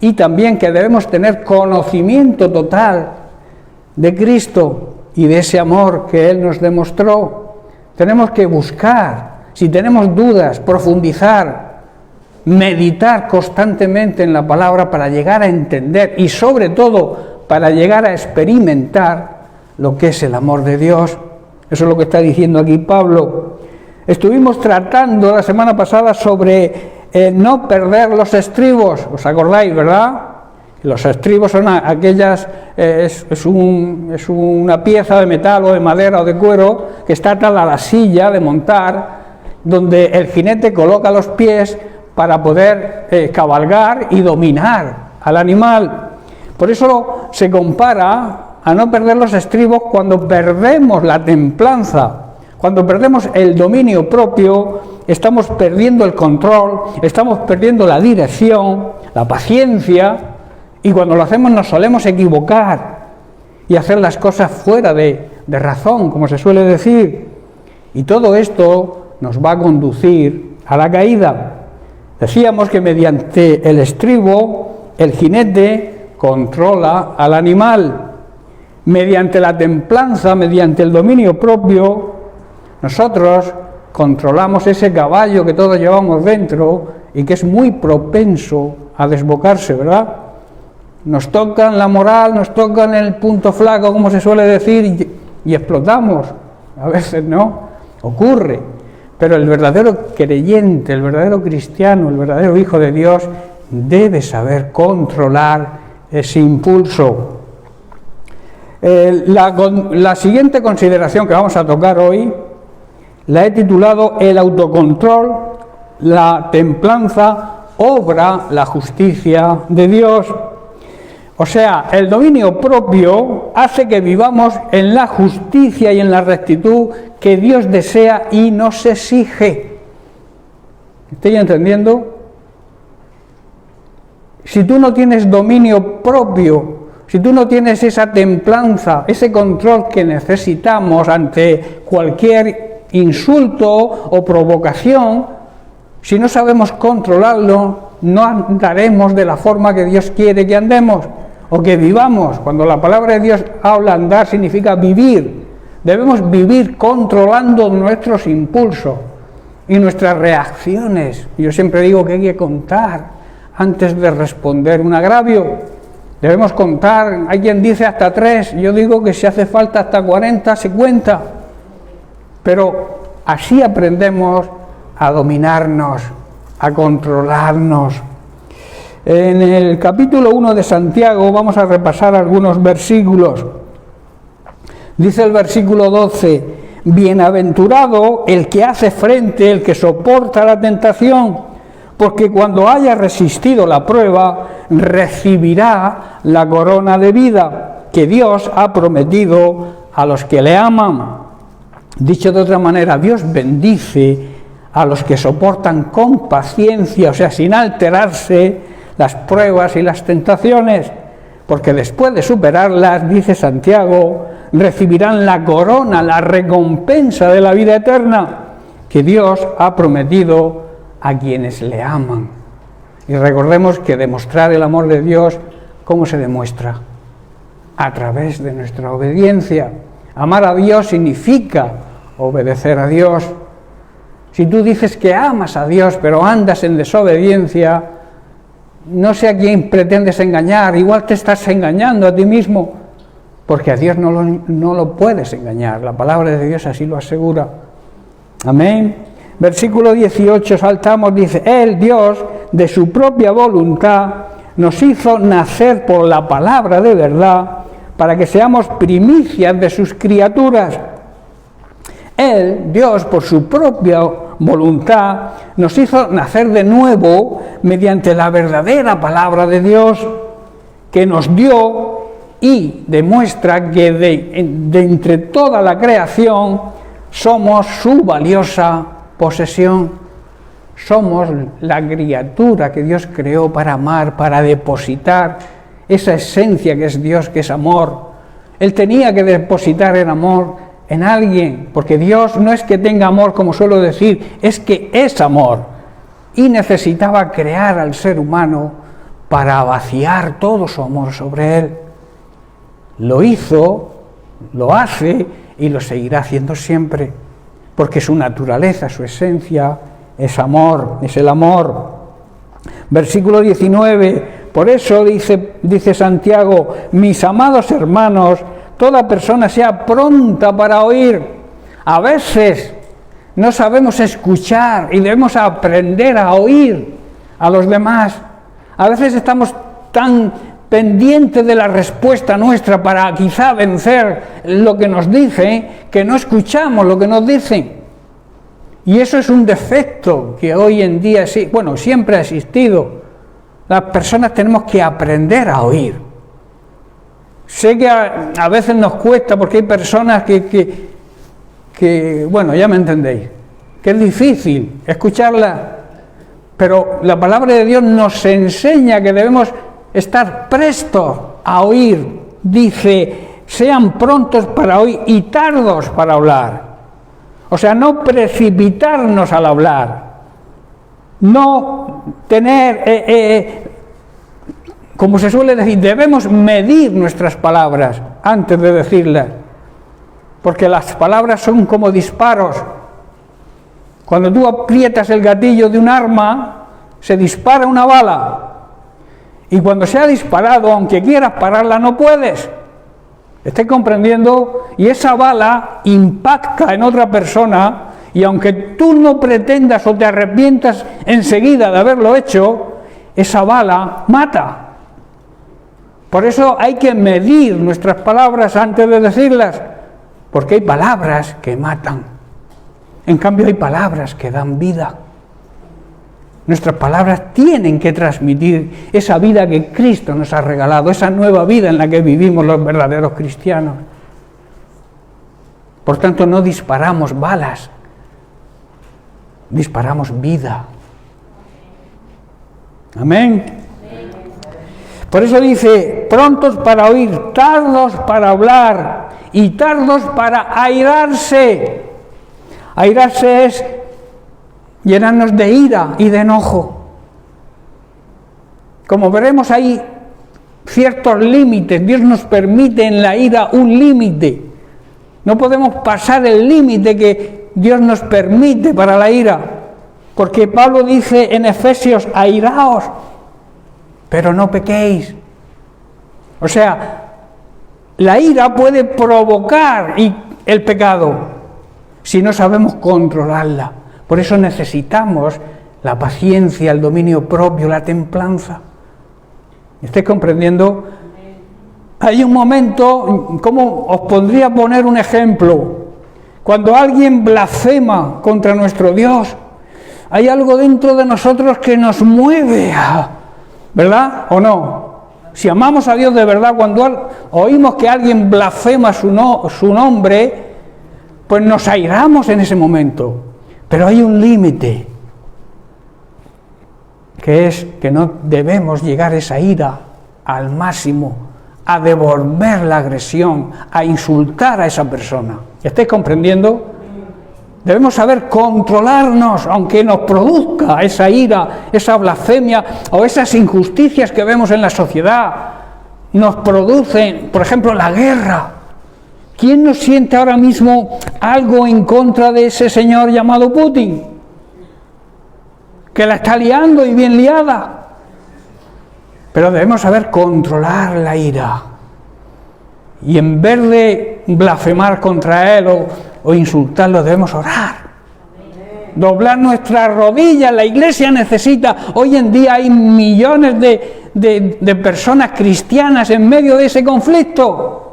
[SPEAKER 6] y también que debemos tener conocimiento total de Cristo y de ese amor que Él nos demostró. Tenemos que buscar, si tenemos dudas, profundizar, meditar constantemente en la palabra para llegar a entender y sobre todo para llegar a experimentar lo que es el amor de Dios. Eso es lo que está diciendo aquí Pablo. Estuvimos tratando la semana pasada sobre no perder los estribos, ¿os acordáis, verdad? Los estribos son aquellas, es una pieza de metal o de madera o de cuero que está atada a la silla de montar, donde el jinete coloca los pies para poder cabalgar y dominar al animal. Por eso se compara a no perder los estribos cuando perdemos la templanza, cuando perdemos el dominio propio, estamos perdiendo el control, estamos perdiendo la dirección, la paciencia, y cuando lo hacemos nos solemos equivocar y hacer las cosas fuera de razón, como se suele decir. Y todo esto nos va a conducir a la caída. Decíamos que mediante el estribo, el jinete controla al animal. Mediante la templanza, mediante el dominio propio, nosotros controlamos ese caballo que todos llevamos dentro y que es muy propenso a desbocarse, ¿verdad? Nos tocan la moral, nos tocan el punto flaco, como se suele decir, y explotamos. A veces no, ocurre. Pero el verdadero creyente, el verdadero cristiano, el verdadero hijo de Dios, debe saber controlar ese impulso. La siguiente consideración que vamos a tocar hoy la he titulado El autocontrol, la templanza, obra la justicia de Dios. O sea, el dominio propio hace que vivamos en la justicia y en la rectitud que Dios desea y nos exige. ¿Estoy entendiendo? Si tú no tienes dominio propio, si tú no tienes esa templanza, ese control que necesitamos ante cualquier insulto o provocación, si no sabemos controlarlo, no andaremos de la forma que Dios quiere que andemos o que vivamos. Cuando la palabra de Dios habla andar, significa vivir. Debemos vivir controlando nuestros impulsos y nuestras reacciones. Yo siempre digo que hay que contar antes de responder un agravio. Debemos contar, hay quien dice hasta 3, yo digo que si hace falta hasta 40 se cuenta. Pero así aprendemos a dominarnos, a controlarnos. En el capítulo 1 de Santiago vamos a repasar algunos versículos. Dice el versículo 12, bienaventurado el que hace frente, el que soporta la tentación, porque cuando haya resistido la prueba, recibirá la corona de vida que Dios ha prometido a los que le aman. Dicho de otra manera, Dios bendice a los que soportan con paciencia, o sea, sin alterarse, las pruebas y las tentaciones, porque después de superarlas, dice Santiago, recibirán la corona, la recompensa de la vida eterna que Dios ha prometido a quienes le aman. Y recordemos que demostrar el amor de Dios, ¿cómo se demuestra? A través de nuestra obediencia. Amar a Dios significa obedecer a Dios. Si tú dices que amas a Dios, pero andas en desobediencia, no sé a quién pretendes engañar, igual te estás engañando a ti mismo, porque a Dios no lo puedes engañar. La palabra de Dios así lo asegura. Amén. Versículo 18, saltamos, dice, Él, Dios, de su propia voluntad, nos hizo nacer por la palabra de verdad, para que seamos primicias de sus criaturas. Él, Dios, por su propia voluntad, nos hizo nacer de nuevo mediante la verdadera palabra de Dios, que nos dio y demuestra que de entre toda la creación somos su valiosa posesión. Somos la criatura que Dios creó para amar, para depositar esa esencia que es Dios, que es amor. Él tenía que depositar el amor en alguien, porque Dios no es que tenga amor, como suelo decir, es que es amor. Y necesitaba crear al ser humano para vaciar todo su amor sobre él. Lo hizo, lo hace y lo seguirá haciendo siempre, porque su naturaleza, su esencia es amor, es el amor. Versículo 19, por eso dice Santiago, mis amados hermanos, toda persona sea pronta para oír. A veces no sabemos escuchar y debemos aprender a oír a los demás. A veces estamos tan pendientes de la respuesta nuestra para quizá vencer lo que nos dicen, que no escuchamos lo que nos dicen. Y eso es un defecto que hoy en día, bueno, siempre ha existido. Las personas tenemos que aprender a oír. Sé que a veces nos cuesta porque hay personas que, bueno, ya me entendéis, que es difícil escucharla, pero la palabra de Dios nos enseña que debemos estar prestos a oír. Dice, sean prontos para oír y tardos para hablar. O sea, no precipitarnos al hablar, no tener, como se suele decir, debemos medir nuestras palabras antes de decirlas, porque las palabras son como disparos. Cuando tú aprietas el gatillo de un arma, se dispara una bala, y cuando se ha disparado, aunque quieras pararla, no puedes. ¿Estáis comprendiendo? Y esa bala impacta en otra persona, y aunque tú no pretendas o te arrepientas enseguida de haberlo hecho, esa bala mata. Por eso hay que medir nuestras palabras antes de decirlas, porque hay palabras que matan. En cambio hay palabras que dan vida. Nuestras palabras tienen que transmitir esa vida que Cristo nos ha regalado, esa nueva vida en la que vivimos los verdaderos cristianos. Por tanto, no disparamos balas, disparamos vida. Amén. Por eso dice, prontos para oír, tardos para hablar y tardos para airarse. Airarse es llenarnos de ira y de enojo. Como veremos, hay ciertos límites. Dios nos permite en la ira un límite. No podemos pasar el límite que Dios nos permite para la ira, porque Pablo dice en Efesios, airaos, pero no pequéis. O sea, la ira puede provocar el pecado si no sabemos controlarla. Por eso necesitamos la paciencia, el dominio propio, la templanza. ¿Estáis comprendiendo? Hay un momento, ¿cómo os podría poner un ejemplo? Cuando alguien blasfema contra nuestro Dios, hay algo dentro de nosotros que nos mueve, ¿verdad? ¿O no? Si amamos a Dios de verdad, cuando oímos que alguien blasfema su nombre, pues nos airamos en ese momento. Pero hay un límite, que es que no debemos llegar esa ira al máximo, a devolver la agresión, a insultar a esa persona. ¿Estáis comprendiendo? Debemos saber controlarnos, aunque nos produzca esa ira, esa blasfemia o esas injusticias que vemos en la sociedad. Nos producen, por ejemplo, la guerra. ¿Quién no siente ahora mismo algo en contra de ese señor llamado Putin? Que la está liando y bien liada. Pero debemos saber controlar la ira. Y en vez de blasfemar contra él o insultarlo, debemos orar. Doblar nuestras rodillas. La Iglesia necesita, hoy en día hay millones de personas cristianas en medio de ese conflicto.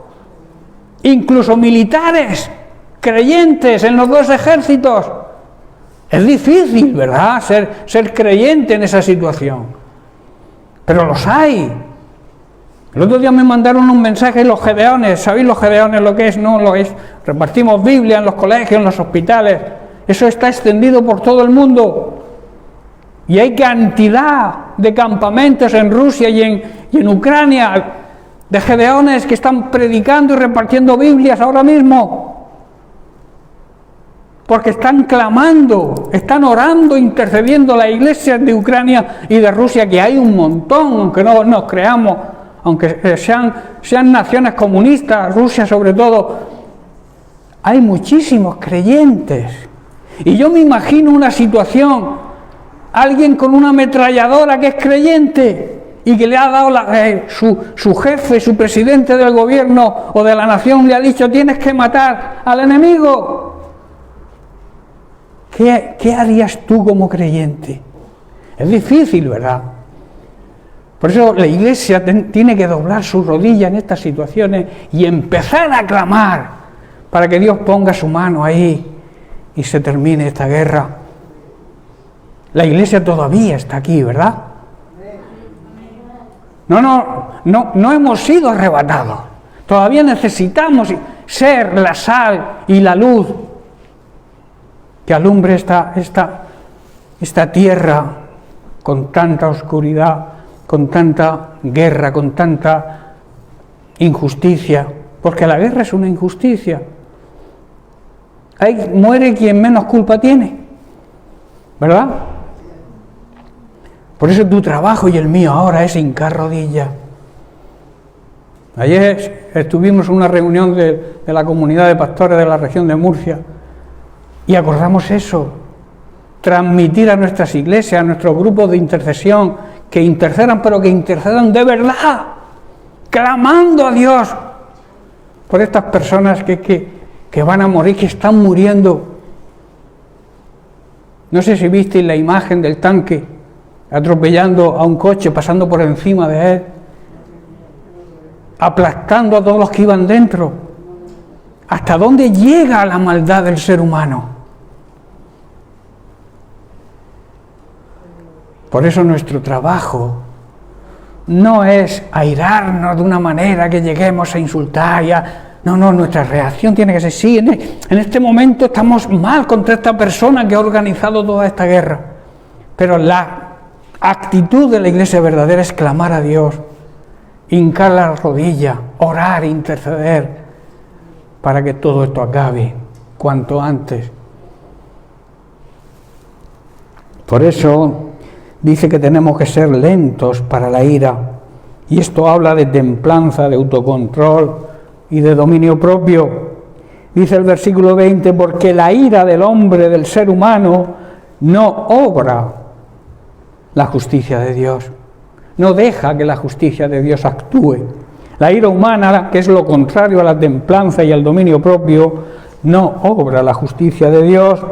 [SPEAKER 6] Incluso militares, creyentes en los dos ejércitos. Es difícil, ¿verdad?, ser creyente en esa situación. Pero los hay. El otro día me mandaron un mensaje los gedeones. ¿Sabéis los gedeones lo que es? No lo es. Repartimos Biblia en los colegios, en los hospitales. Eso está extendido por todo el mundo. Y hay cantidad de campamentos en Rusia y en Ucrania, de gedeones que están predicando y repartiendo Biblias ahora mismo, porque están clamando, están orando, intercediendo la iglesia de Ucrania y de Rusia, que hay un montón, aunque no nos creamos, aunque sean naciones comunistas, Rusia sobre todo, hay muchísimos creyentes. Y yo me imagino una situación, alguien con una ametralladora que es creyente, y que le ha dado su jefe, su presidente del gobierno o de la nación, le ha dicho, tienes que matar al enemigo. ¿Qué harías tú como creyente? Es difícil, ¿verdad? Por eso la Iglesia tiene que doblar su rodilla en estas situaciones y empezar a clamar para que Dios ponga su mano ahí y se termine esta guerra. La Iglesia todavía está aquí, ¿verdad? No hemos sido arrebatados. Todavía necesitamos ser la sal y la luz que alumbre esta tierra con tanta oscuridad, con tanta guerra, con tanta injusticia, porque la guerra es una injusticia. Ahí muere quien menos culpa tiene, ¿verdad? Por eso tu trabajo y el mío ahora es hincar rodillas. Ayer estuvimos en una reunión de la comunidad de pastores de la región de Murcia y acordamos eso, transmitir a nuestras iglesias, a nuestros grupos de intercesión, que intercedan, pero que intercedan de verdad, clamando a Dios por estas personas que van a morir, que están muriendo. No sé si visteis la imagen del tanque atropellando a un coche, pasando por encima de él, aplastando a todos los que iban dentro. ¿Hasta dónde llega la maldad del ser humano? Por eso nuestro trabajo no es airarnos de una manera que lleguemos a insultar. No, nuestra reacción tiene que ser, sí, en este momento estamos mal contra esta persona que ha organizado toda esta guerra. Pero la actitud de la iglesia verdadera es clamar a Dios, hincar la rodilla, orar, interceder, para que todo esto acabe cuanto antes. Por eso dice que tenemos que ser lentos para la ira, y esto habla de templanza, de autocontrol y de dominio propio. Dice el versículo 20, porque la ira del hombre, del ser humano, no obra la justicia de Dios, no deja que la justicia de Dios actúe. La ira humana, que es lo contrario a la templanza y al dominio propio, no obra la justicia de Dios.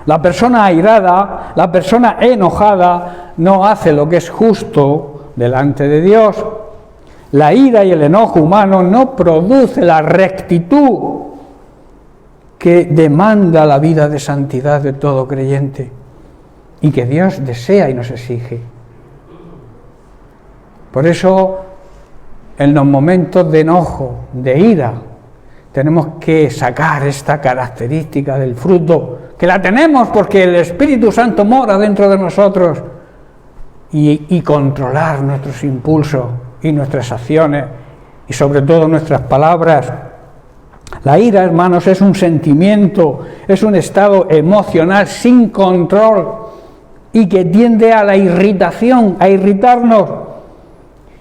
[SPEAKER 6] La persona airada, la persona enojada, no hace lo que es justo delante de Dios. La ira y el enojo humano no produce la rectitud que demanda la vida de santidad de todo creyente y que Dios desea y nos exige. Por eso, en los momentos de enojo, de ira, tenemos que sacar esta característica del fruto, que la tenemos porque el Espíritu Santo mora dentro de nosotros, y controlar nuestros impulsos y nuestras acciones y sobre todo nuestras palabras. La ira, hermanos, es un sentimiento, es un estado emocional sin control y que tiende a la irritación, a irritarnos.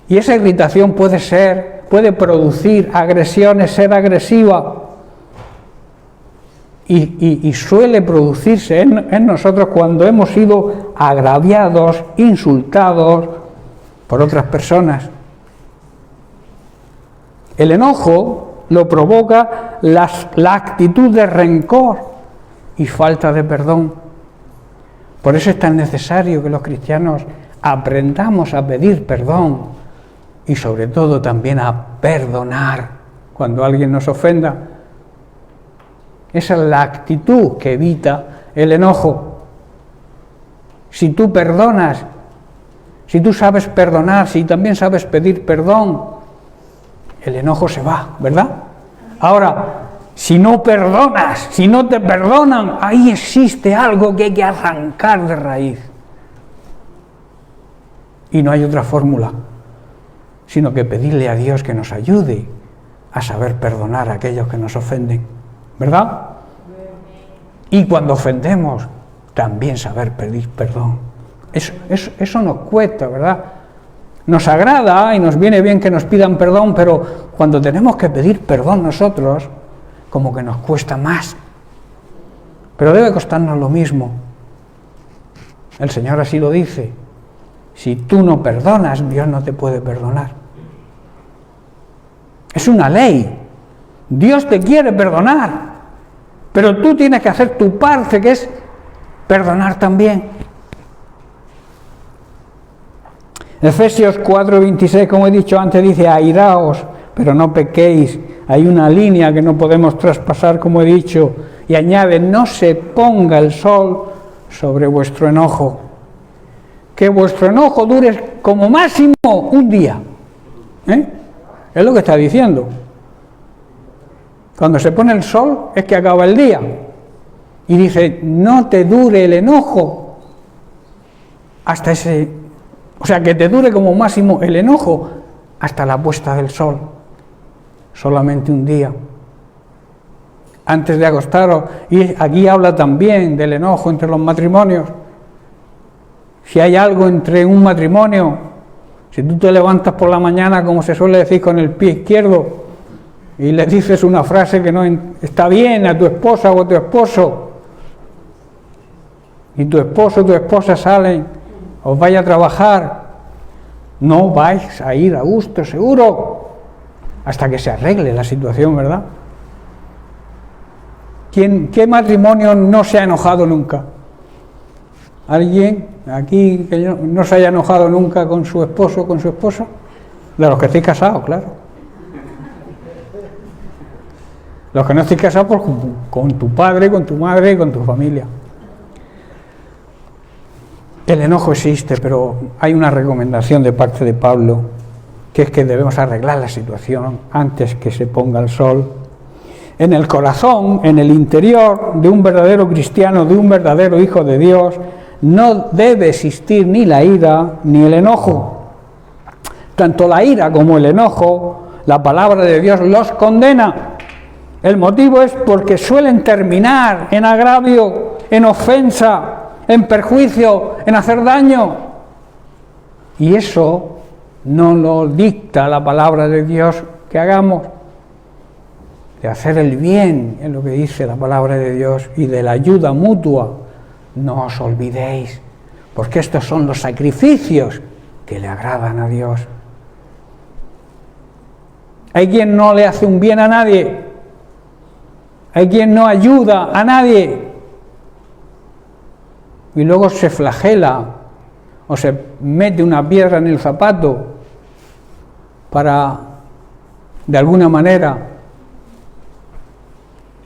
[SPEAKER 6] Y esa irritación puede producir agresiones, ser agresiva. Y suele producirse en nosotros cuando hemos sido agraviados, insultados por otras personas. El enojo lo provoca la actitud de rencor y falta de perdón. Por eso es tan necesario que los cristianos aprendamos a pedir perdón y sobre todo también a perdonar cuando alguien nos ofenda. Esa es la actitud que evita el enojo. Si tú perdonas, si tú sabes perdonar, si también sabes pedir perdón, el enojo se va, ¿verdad? Ahora, si no perdonas, si no te perdonan, ahí existe algo que hay que arrancar de raíz. Y no hay otra fórmula, sino que pedirle a Dios que nos ayude a saber perdonar a aquellos que nos ofenden, ¿verdad? Y cuando ofendemos, también saber pedir perdón. Eso nos cuesta, ¿verdad? Nos agrada y nos viene bien que nos pidan perdón, pero cuando tenemos que pedir perdón nosotros, como que nos cuesta más. Pero debe costarnos lo mismo. El Señor así lo dice. Si tú no perdonas, Dios no te puede perdonar. Es una ley. Dios te quiere perdonar, pero tú tienes que hacer tu parte, que es perdonar también. Efesios 4:26, como he dicho antes, dice: airaos, pero no pequéis. Hay una línea que no podemos traspasar, como he dicho, Y añade, no se ponga el sol sobre vuestro enojo. Que vuestro enojo dure como máximo un día. Es lo que está diciendo. Cuando se pone el sol es que acaba el día. Y dice, no te dure el enojo hasta ese... O sea, que te dure como máximo el enojo hasta la puesta del sol. Solamente un día. Antes de acostaros. Y aquí habla también del enojo entre los matrimonios. Si hay algo entre un matrimonio, si tú te levantas por la mañana, como se suele decir, con el pie izquierdo, y le dices una frase que no está bien a tu esposa o a tu esposo, y tu esposo o tu esposa salen, os vais a trabajar, no vais a ir a gusto, seguro, hasta que se arregle la situación, ¿verdad? ¿Qué matrimonio no se ha enojado nunca? ¿Alguien aquí que no se haya enojado nunca con su esposo o con su esposa? De los que estéis casados, claro. Los que no estéis casados, pues con tu padre, con tu madre, con tu familia. El enojo existe, pero hay una recomendación de parte de Pablo, que es que debemos arreglar la situación antes que se ponga el sol. En el corazón, en el interior de un verdadero cristiano, de un verdadero hijo de Dios, no debe existir ni la ira ni el enojo. Tanto la ira como el enojo, la palabra de Dios los condena. El motivo es porque suelen terminar en agravio, en ofensa, en perjuicio, en hacer daño. Y eso no lo dicta la palabra de Dios que hagamos. De hacer el bien, es lo que dice la palabra de Dios, y de la ayuda mutua. No os olvidéis, porque estos son los sacrificios que le agradan a Dios. Hay quien no le hace un bien a nadie, hay quien no ayuda a nadie, y luego se flagela o se mete una piedra en el zapato para, de alguna manera,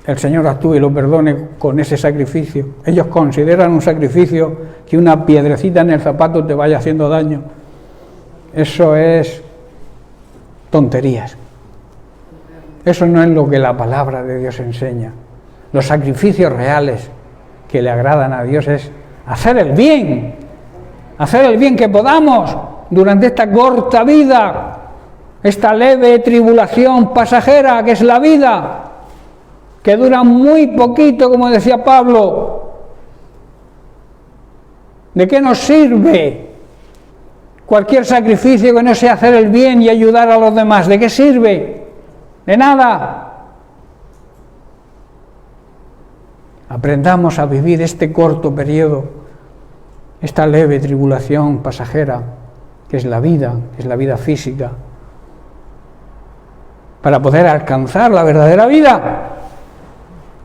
[SPEAKER 6] el Señor actúe y lo perdone con ese sacrificio. Ellos consideran un sacrificio que una piedrecita en el zapato te vaya haciendo daño. Eso es tonterías. Eso no es lo que la palabra de Dios enseña. Los sacrificios reales que le agradan a Dios es hacer el bien que podamos durante esta corta vida, esta leve tribulación pasajera que es la vida, que dura muy poquito, como decía Pablo. ¿De qué nos sirve cualquier sacrificio que no sea hacer el bien y ayudar a los demás? ¿De qué sirve? De nada. Aprendamos a vivir este corto periodo, esta leve tribulación pasajera, que es la vida física, para poder alcanzar la verdadera vida,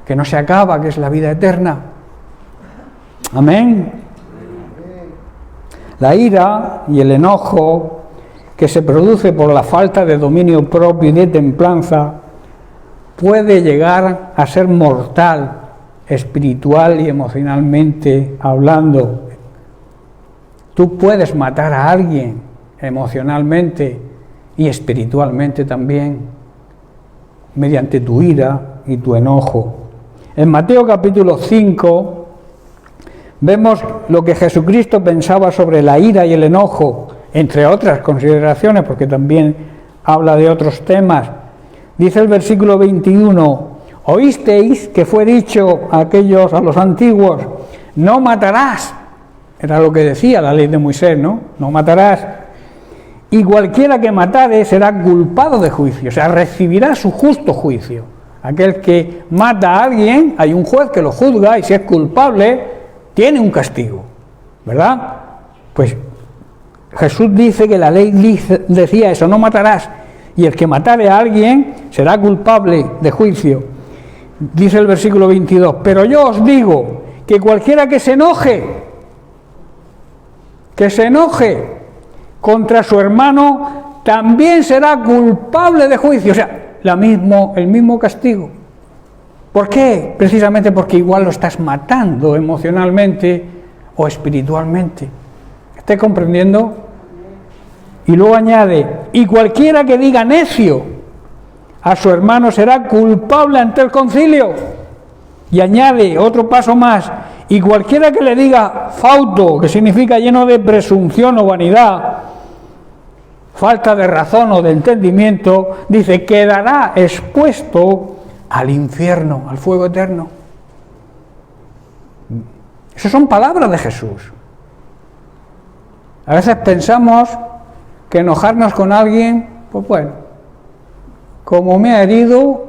[SPEAKER 6] que no se acaba, que es la vida eterna. Amén. La ira y el enojo que se produce por la falta de dominio propio y de templanza puede llegar a ser mortal, espiritual y emocionalmente hablando. Tú puedes matar a alguien emocionalmente y espiritualmente también, mediante tu ira y tu enojo. En Mateo capítulo 5 vemos lo que Jesucristo pensaba sobre la ira y el enojo, entre otras consideraciones, porque también habla de otros temas. Dice el versículo 21, oísteis que fue dicho a los antiguos, no matarás. Era lo que decía la ley de Moisés, ¿no? No matarás. Y cualquiera que matare será culpado de juicio, o sea, recibirá su justo juicio. Aquel que mata a alguien, hay un juez que lo juzga y si es culpable, tiene un castigo, ¿verdad? Pues Jesús dice que la ley decía eso, no matarás, y el que matare a alguien será culpable de juicio. Dice el versículo 22, pero yo os digo que cualquiera que se enoje contra su hermano, también será culpable de juicio, o sea, el mismo castigo. ¿Por qué? Precisamente porque igual lo estás matando emocionalmente o espiritualmente. ¿Estás comprendiendo? Y luego añade, y cualquiera que diga necio a su hermano será culpable ante el concilio. Y añade otro paso más, y cualquiera que le diga fauto, que significa lleno de presunción o vanidad, falta de razón o de entendimiento, dice, quedará expuesto al infierno, al fuego eterno. Esas son palabras de Jesús. A veces pensamos que enojarnos con alguien, pues bueno, como me ha herido,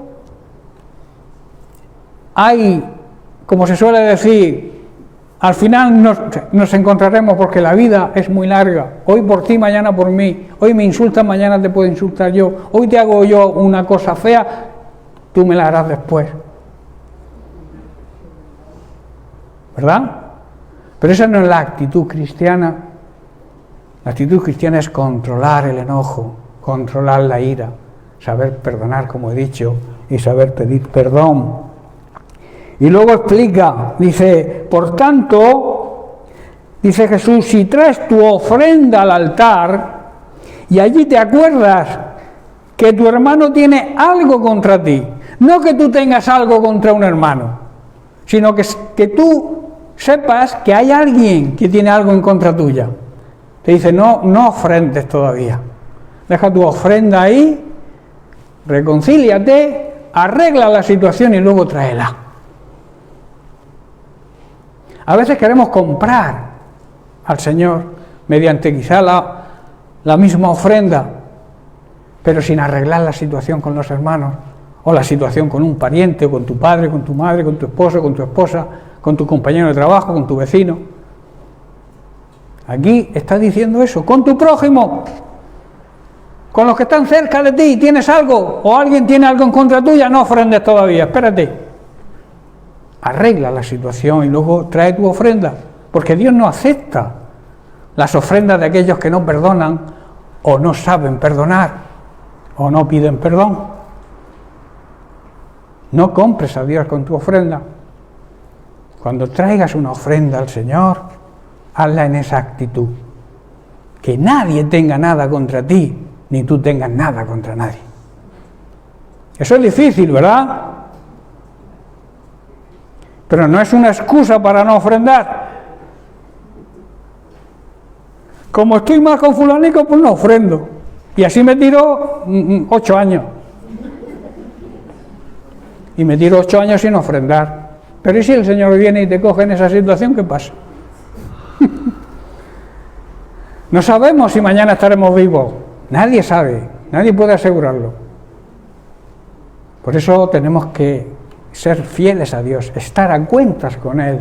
[SPEAKER 6] hay, como se suele decir, al final nos encontraremos porque la vida es muy larga. Hoy por ti, mañana por mí. Hoy me insultas, mañana te puedo insultar yo. Hoy te hago yo una cosa fea, tú me la harás después. ¿Verdad? Pero esa no es la actitud cristiana. La actitud cristiana es controlar el enojo, controlar la ira, saber perdonar, como he dicho, y saber pedir perdón. Y luego explica, dice, por tanto, dice Jesús, si traes tu ofrenda al altar y allí te acuerdas que tu hermano tiene algo contra ti, no que tú tengas algo contra un hermano, sino que tú sepas que hay alguien que tiene algo en contra tuya. Te dice, no ofrendes todavía, deja tu ofrenda ahí, reconcíliate, arregla la situación y luego tráela. A veces queremos comprar al Señor mediante quizá la misma ofrenda, pero sin arreglar la situación con los hermanos, o la situación con un pariente, o con tu padre, con tu madre, con tu esposo, con tu esposa, con tu compañero de trabajo, con tu vecino. Aquí está diciendo eso, con tu prójimo, con los que están cerca de ti, tienes algo, o alguien tiene algo en contra tuya, no ofrendes todavía, espérate. Arregla la situación y luego trae tu ofrenda, porque Dios no acepta las ofrendas de aquellos que no perdonan o no saben perdonar o no piden perdón. No compres a Dios con tu ofrenda. Cuando traigas una ofrenda al Señor, hazla en esa actitud, que nadie tenga nada contra ti, ni tú tengas nada contra nadie. Eso es difícil, ¿verdad? Pero no es una excusa para no ofrendar. Como estoy mal con fulanico, pues no ofrendo. Y así me tiro 8 años. Y me tiro 8 años sin ofrendar. Pero ¿y si el Señor viene y te coge en esa situación, qué pasa? No sabemos si mañana estaremos vivos. Nadie sabe, nadie puede asegurarlo. Por eso tenemos que ser fieles a Dios, estar a cuentas con Él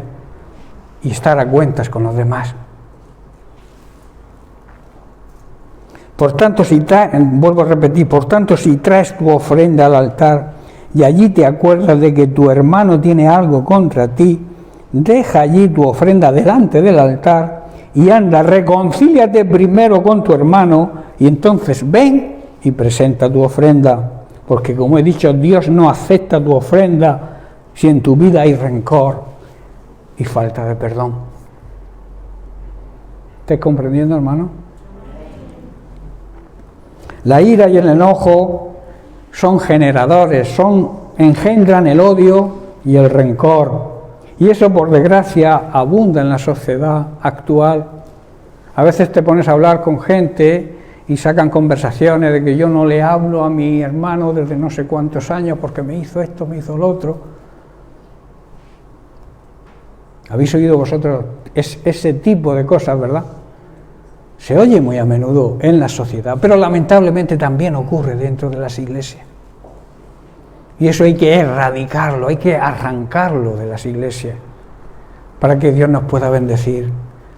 [SPEAKER 6] y estar a cuentas con los demás. Por tanto, vuelvo a repetir, por tanto, si traes tu ofrenda al altar y allí te acuerdas de que tu hermano tiene algo contra ti, deja allí tu ofrenda delante del altar y anda, reconcíliate primero con tu hermano y entonces ven y presenta tu ofrenda. Porque como he dicho, Dios no acepta tu ofrenda si en tu vida hay rencor y falta de perdón. ¿Estás comprendiendo, hermano? La ira y el enojo son generadores, engendran el odio y el rencor. Y eso, por desgracia, abunda en la sociedad actual. A veces te pones a hablar con gente y sacan conversaciones de que yo no le hablo a mi hermano desde no sé cuántos años porque me hizo esto, me hizo lo otro. ¿Habéis oído vosotros ese tipo de cosas, verdad? Se oye muy a menudo en la sociedad, pero lamentablemente también ocurre dentro de las iglesias. Y eso hay que erradicarlo, hay que arrancarlo de las iglesias para que Dios nos pueda bendecir.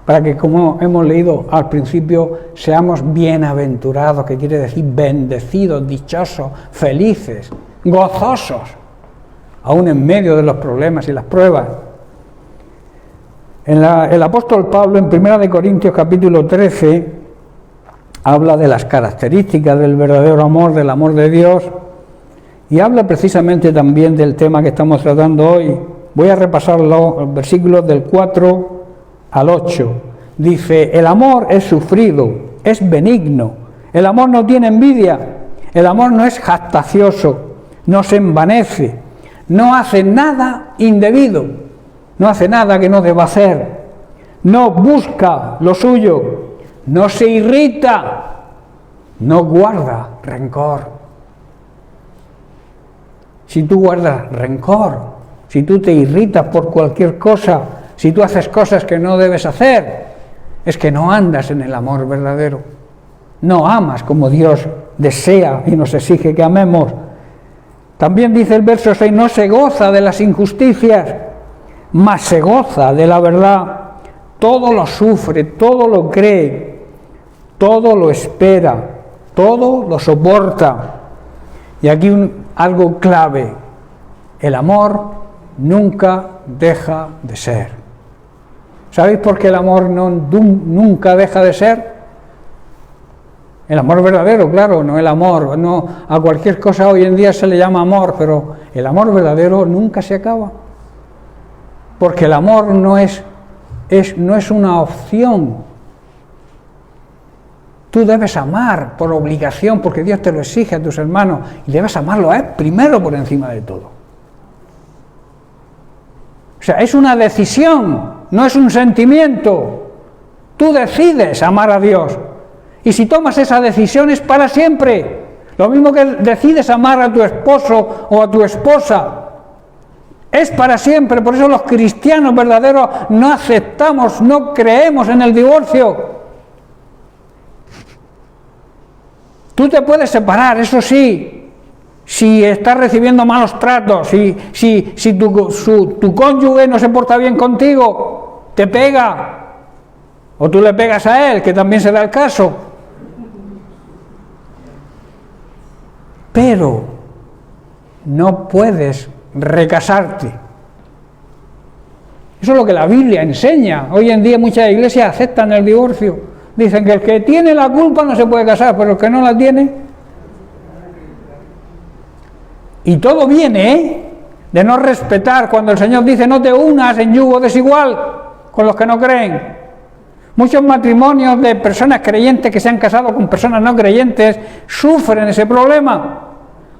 [SPEAKER 6] Para que, como hemos leído al principio, seamos bienaventurados, que quiere decir bendecidos, dichosos, felices, gozosos, aún en medio de los problemas y las pruebas. El apóstol Pablo, en 1 Corintios capítulo 13, habla de las características del verdadero amor, del amor de Dios, y habla precisamente también del tema que estamos tratando hoy. Voy a repasar los versículos del 4 al 8. Dice, el amor es sufrido, es benigno, el amor no tiene envidia, el amor no es jactancioso, no se envanece, no hace nada indebido, no hace nada que no deba hacer, no busca lo suyo, no se irrita, no guarda rencor. Si tú guardas rencor, si tú te irritas por cualquier cosa, si tú haces cosas que no debes hacer, es que no andas en el amor verdadero. No amas como Dios desea y nos exige que amemos. También dice el verso 6, no se goza de las injusticias, mas se goza de la verdad. Todo lo sufre, todo lo cree, todo lo espera, todo lo soporta. Y aquí algo clave, el amor nunca deja de ser. ¿Sabéis por qué el amor nunca deja de ser? El amor verdadero, claro, no el amor, no a cualquier cosa hoy en día se le llama amor, pero el amor verdadero nunca se acaba. Porque el amor no es una opción. Tú debes amar por obligación, porque Dios te lo exige a tus hermanos, y debes amarlo a Él primero por encima de todo. O sea, es una decisión, no es un sentimiento. Tú decides amar a Dios. Y si tomas esa decisión es para siempre. Lo mismo que decides amar a tu esposo o a tu esposa. Es para siempre. Por eso los cristianos verdaderos no aceptamos, no creemos en el divorcio. Tú te puedes separar, eso sí, si estás recibiendo malos tratos, si tu cónyuge no se porta bien contigo, te pega, o tú le pegas a él, que también se da el caso. Pero no puedes recasarte. Eso es lo que la Biblia enseña. Hoy en día muchas iglesias aceptan el divorcio. Dicen que el que tiene la culpa no se puede casar, pero el que no la tiene. Y todo viene de no respetar cuando el Señor dice no te unas en yugo desigual con los que no creen. Muchos matrimonios de personas creyentes que se han casado con personas no creyentes sufren ese problema,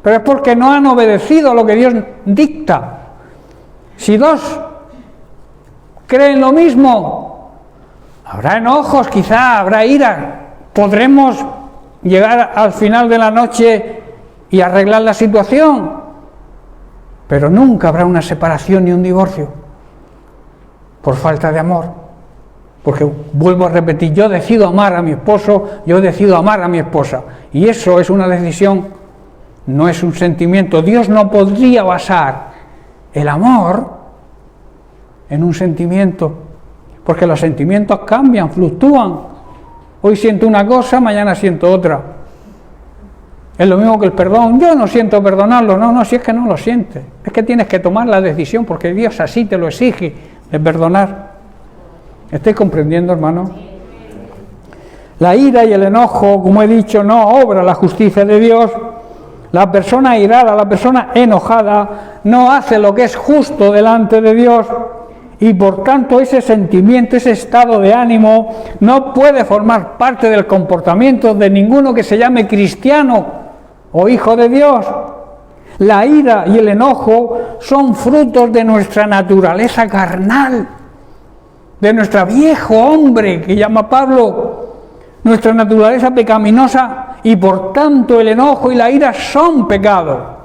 [SPEAKER 6] pero es porque no han obedecido lo que Dios dicta. Si dos creen lo mismo, habrá enojos, quizá habrá ira, podremos llegar al final de la noche y arreglar la situación, pero nunca habrá una separación ni un divorcio por falta de amor. Porque vuelvo a repetir, yo decido amar a mi esposo, yo decido amar a mi esposa, y eso es una decisión, no es un sentimiento. Dios no podría basar el amor en un sentimiento, porque los sentimientos cambian, fluctúan. Hoy siento una cosa, mañana siento otra. Es lo mismo que el perdón. Yo no siento perdonarlo, no, si es que no lo sientes, es que tienes que tomar la decisión, porque Dios así te lo exige, de perdonar. ¿Estáis comprendiendo, hermano? La ira y el enojo, como he dicho, no obra la justicia de Dios. La persona irada, la persona enojada, no hace lo que es justo delante de Dios, y por tanto ese sentimiento, ese estado de ánimo, no puede formar parte del comportamiento de ninguno que se llame cristiano o hijo de Dios. La ira y el enojo son frutos de nuestra naturaleza carnal, de nuestro viejo hombre, que llama Pablo, nuestra naturaleza pecaminosa, y por tanto el enojo y la ira son pecado.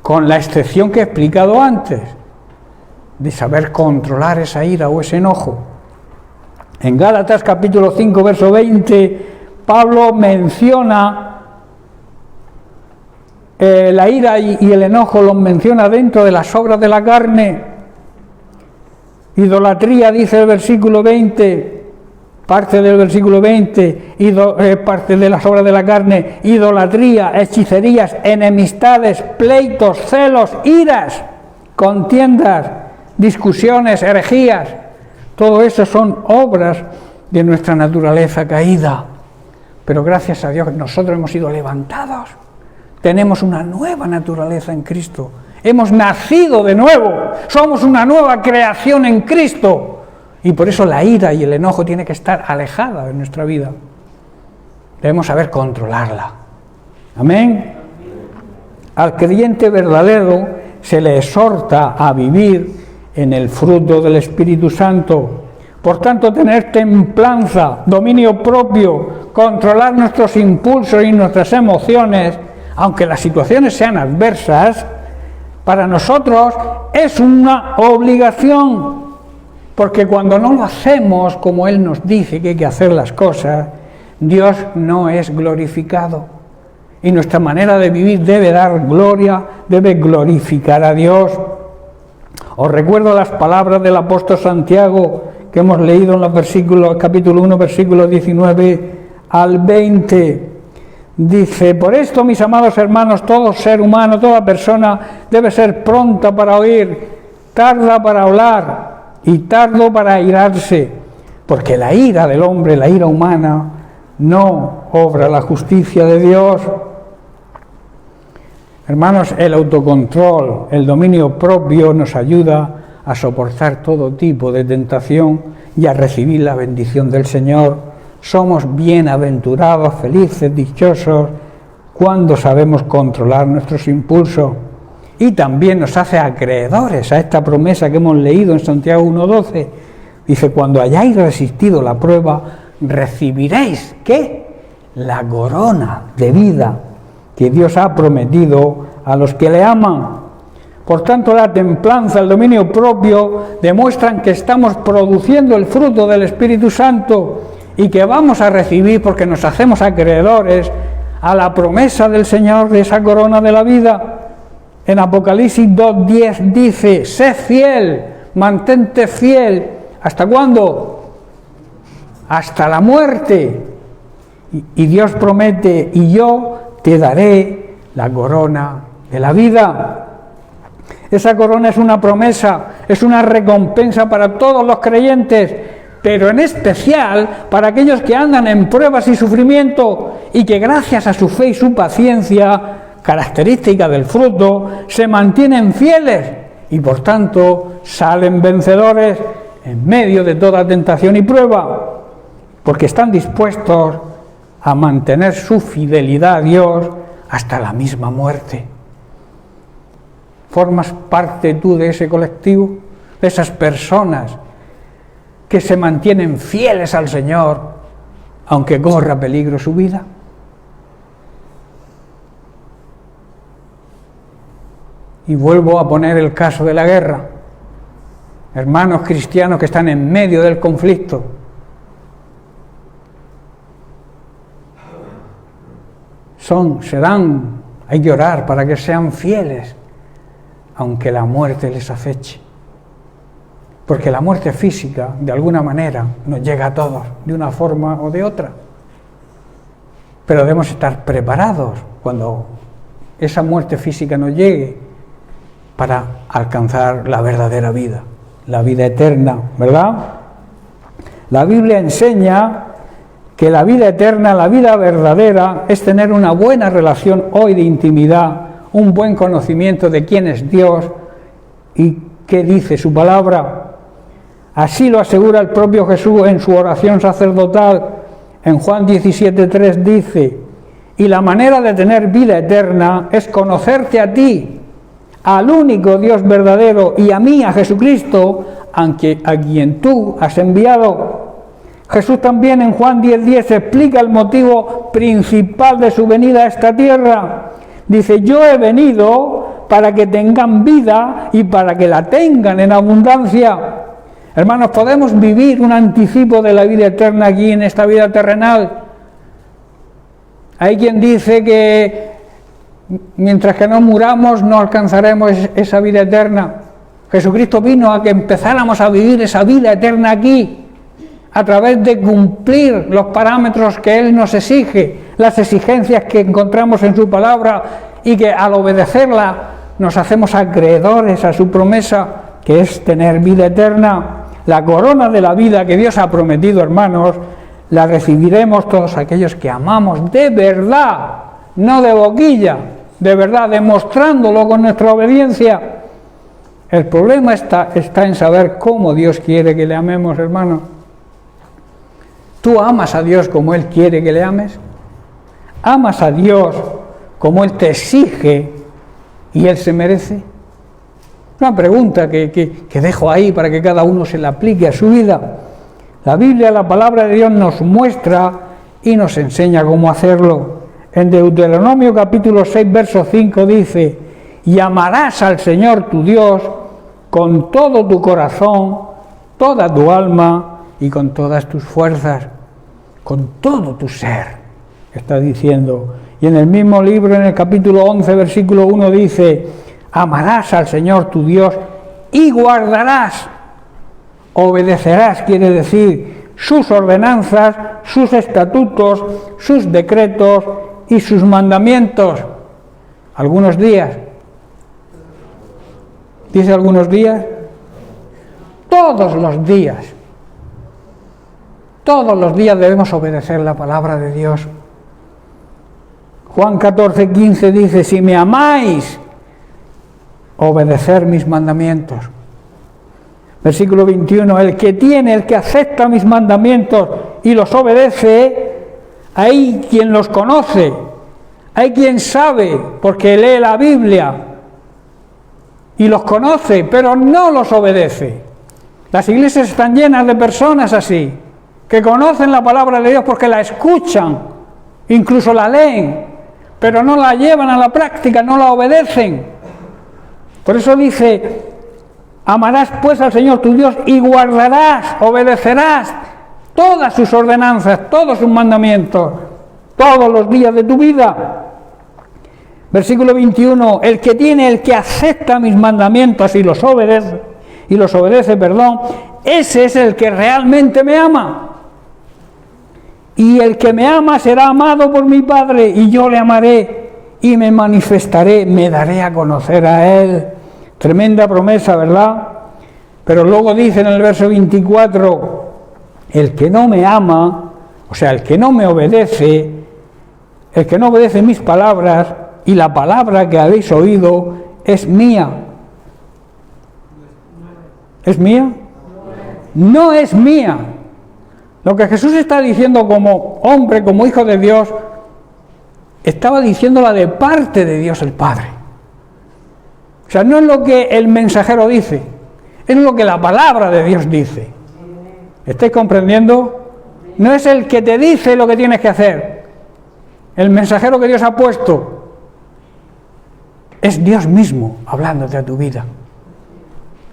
[SPEAKER 6] Con la excepción que he explicado antes, de saber controlar esa ira o ese enojo. En Gálatas capítulo 5, verso 20, Pablo menciona la ira y el enojo, los menciona dentro de las obras de la carne. Idolatría, dice el versículo 20, parte del versículo 20, parte de las obras de la carne: idolatría, hechicerías, enemistades, pleitos, celos, iras, contiendas, discusiones, herejías. Todo eso son obras de nuestra naturaleza caída. pero gracias a Dios nosotros hemos sido levantados. Tenemos una nueva naturaleza en Cristo. Hemos nacido de nuevo. Somos una nueva creación en Cristo. Y por eso la ira y el enojo tiene que estar alejada de nuestra vida. Debemos saber controlarla. Amén. Al creyente verdadero se le exhorta a vivir en el fruto del Espíritu Santo. Por tanto, tener templanza, dominio propio, controlar nuestros impulsos y nuestras emociones, aunque las situaciones sean adversas, para nosotros es una obligación, porque cuando no lo hacemos como Él nos dice que hay que hacer las cosas, Dios no es glorificado. Y nuestra manera de vivir debe dar gloria, debe glorificar a Dios. Os recuerdo las palabras del apóstol Santiago que hemos leído en los versículos, capítulo 1, versículos 19 al 20. Dice: por esto, mis amados hermanos, todo ser humano, toda persona debe ser pronta para oír, tarda para hablar y tardo para airarse, porque la ira del hombre, la ira humana, no obra la justicia de Dios. Hermanos, el autocontrol, el dominio propio nos ayuda a soportar todo tipo de tentación y a recibir la bendición del Señor. Somos bienaventurados, felices, dichosos, cuando sabemos controlar nuestros impulsos. Y también nos hace acreedores a esta promesa que hemos leído en Santiago 1:12. Dice: cuando hayáis resistido la prueba, recibiréis, ¿qué? La corona de vida que Dios ha prometido a los que le aman. Por tanto, la templanza, el dominio propio, demuestran que estamos produciendo el fruto del Espíritu Santo y que vamos a recibir, porque nos hacemos acreedores a la promesa del Señor de esa corona de la vida. En Apocalipsis 2:10 dice: sé fiel, mantente fiel. ¿Hasta cuándo? Hasta la muerte. Y Dios promete: y yo te daré la corona de la vida. Esa corona es una promesa, es una recompensa para todos los creyentes, pero en especial para aquellos que andan en pruebas y sufrimiento y que gracias a su fe y su paciencia, característica del fruto, se mantienen fieles y por tanto salen vencedores en medio de toda tentación y prueba, porque están dispuestos a mantener su fidelidad a Dios hasta la misma muerte. ¿Formas parte tú de ese colectivo? De esas personas que se mantienen fieles al Señor, aunque corra peligro su vida. Y vuelvo a poner el caso de la guerra. Hermanos cristianos que están en medio del conflicto. Hay que orar para que sean fieles, aunque la muerte les aceche. Porque la muerte física, de alguna manera, nos llega a todos, de una forma o de otra. Pero debemos estar preparados cuando esa muerte física nos llegue para alcanzar la verdadera vida, la vida eterna, ¿verdad? La Biblia enseña que la vida eterna, la vida verdadera, es tener una buena relación hoy de intimidad, un buen conocimiento de quién es Dios y qué dice su palabra. Así lo asegura el propio Jesús en su oración sacerdotal. En Juan 17:3 dice: y la manera de tener vida eterna es conocerte a ti, al único Dios verdadero, y a mí, a Jesucristo, a quien tú has enviado. Jesús también en Juan 10:10 explica el motivo principal de su venida a esta tierra. Dice: yo he venido para que tengan vida y para que la tengan en abundancia. Hermanos, ¿podemos vivir un anticipo de la vida eterna aquí en esta vida terrenal? Hay quien dice que mientras que no muramos no alcanzaremos esa vida eterna. Jesucristo vino a que empezáramos a vivir esa vida eterna aquí, a través de cumplir los parámetros que Él nos exige, las exigencias que encontramos en su palabra, y que al obedecerla nos hacemos acreedores a su promesa, que es tener vida eterna. La corona de la vida que Dios ha prometido, hermanos, la recibiremos todos aquellos que amamos de verdad, no de boquilla, de verdad, demostrándolo con nuestra obediencia. El problema está en saber cómo Dios quiere que le amemos, hermano. ¿Tú amas a Dios como Él quiere que le ames? ¿Amas a Dios como Él te exige y Él se merece? Una pregunta que dejo ahí para que cada uno se la aplique a su vida. La Biblia, la palabra de Dios, nos muestra y nos enseña cómo hacerlo. En Deuteronomio capítulo 6, verso 5 dice: y amarás al Señor tu Dios con todo tu corazón, toda tu alma y con todas tus fuerzas, con todo tu ser, está diciendo. Y en el mismo libro, en el capítulo 11, versículo 1 dice: amarás al Señor tu Dios y guardarás. Obedecerás, quiere decir, sus ordenanzas, sus estatutos, sus decretos y sus mandamientos. Algunos días. ¿Dice algunos días? Todos los días. Todos los días debemos obedecer la palabra de Dios. Juan 14, 15 dice: si me amáis, obedecer mis mandamientos. Versículo 21, el que acepta mis mandamientos y los obedece, hay quien los conoce, hay quien sabe, porque lee la Biblia y los conoce, pero no los obedece. Las iglesias están llenas de personas así, que conocen la palabra de Dios porque la escuchan, incluso la leen, pero no la llevan a la práctica, no la obedecen. Por eso dice: amarás pues al Señor tu Dios y guardarás, obedecerás todas sus ordenanzas, todos sus mandamientos, todos los días de tu vida. Versículo 21, el que acepta mis mandamientos y los obedece, ese es el que realmente me ama. Y el que me ama será amado por mi Padre, y yo le amaré y me manifestaré, me daré a conocer a Él. Tremenda promesa, ¿verdad? Pero luego dice en el verso 24, el que no me ama, o sea, el que no me obedece, el que no obedece mis palabras, y la palabra que habéis oído es mía. ¿Es mía? No es mía. Lo que Jesús está diciendo como hombre, como hijo de Dios, estaba diciéndola de parte de Dios el Padre. O sea, no es lo que el mensajero dice, es lo que la palabra de Dios dice. ¿Estáis comprendiendo? No es el que te dice lo que tienes que hacer. El mensajero que Dios ha puesto es Dios mismo hablándote a tu vida.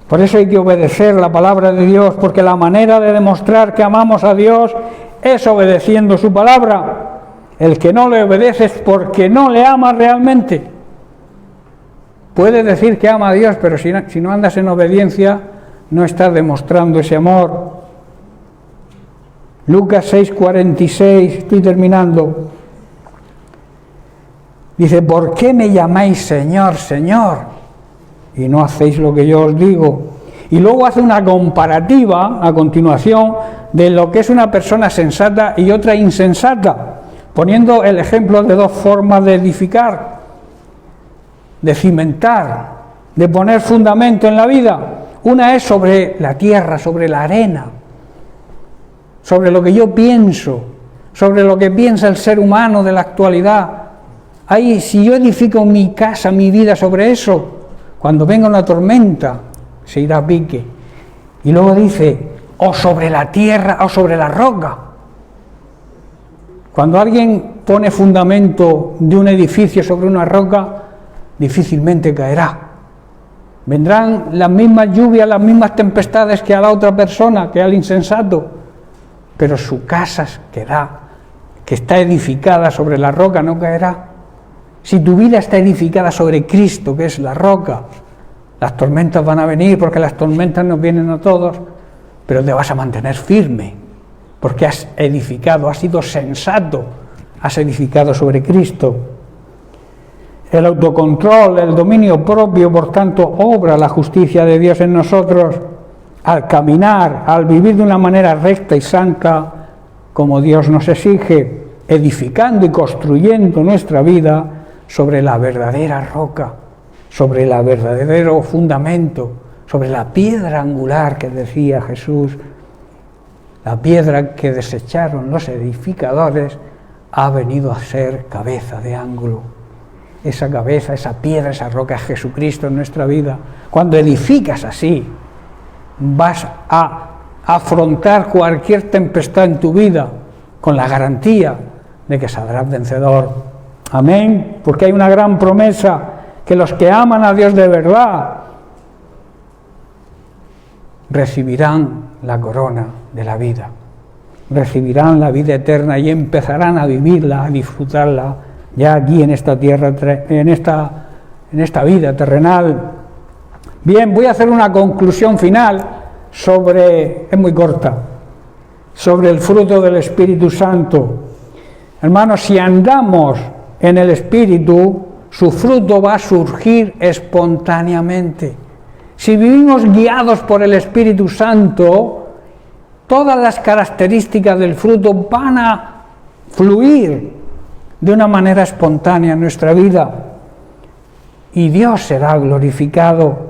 [SPEAKER 6] Por eso hay que obedecer la palabra de Dios, porque la manera de demostrar que amamos a Dios es obedeciendo su palabra. El que no le obedece es porque no le ama realmente. Puedes decir que ama a Dios, pero si no andas en obediencia, no estás demostrando ese amor. Lucas 6:46, estoy terminando. Dice: ¿por qué me llamáis Señor, Señor? Y no hacéis lo que yo os digo. Y luego hace una comparativa a continuación de lo que es una persona sensata y otra insensata, poniendo el ejemplo de dos formas de edificar, de cimentar, de poner fundamento en la vida. Una es sobre la tierra, sobre la arena, sobre lo que yo pienso, sobre lo que piensa el ser humano de la actualidad. Ahí, si yo edifico mi casa, mi vida sobre eso, cuando venga una tormenta, se irá a pique. Y luego dice: o sobre la tierra o sobre la roca. Cuando alguien pone fundamento de un edificio sobre una roca, difícilmente caerá. Vendrán las mismas lluvias, las mismas tempestades que a la otra persona, que al insensato, pero su casa que está edificada sobre la roca, no caerá. Si tu vida está edificada sobre Cristo, que es la roca, las tormentas van a venir, porque las tormentas nos vienen a todos, pero te vas a mantener firme, porque has edificado, has sido sensato, has edificado sobre Cristo. El autocontrol, el dominio propio, por tanto, obra la justicia de Dios en nosotros al caminar, al vivir de una manera recta y santa como Dios nos exige, edificando y construyendo nuestra vida sobre la verdadera roca, sobre el verdadero fundamento, sobre la piedra angular que decía Jesús, la piedra que desecharon los edificadores ha venido a ser cabeza de ángulo. Esa cabeza, esa piedra, esa roca es Jesucristo en nuestra vida. Cuando edificas así, vas a afrontar cualquier tempestad en tu vida con la garantía de que saldrás vencedor. Amén, porque hay una gran promesa, que los que aman a Dios de verdad recibirán la corona de la vida, recibirán la vida eterna y empezarán a vivirla, a disfrutarla ya aquí en esta tierra, en esta vida terrenal. Bien, voy a hacer una conclusión final es muy corta, sobre el fruto del Espíritu Santo. Hermanos, si andamos en el Espíritu, su fruto va a surgir espontáneamente. Si vivimos guiados por el Espíritu Santo, todas las características del fruto van a fluir de una manera espontánea en nuestra vida. Y Dios será glorificado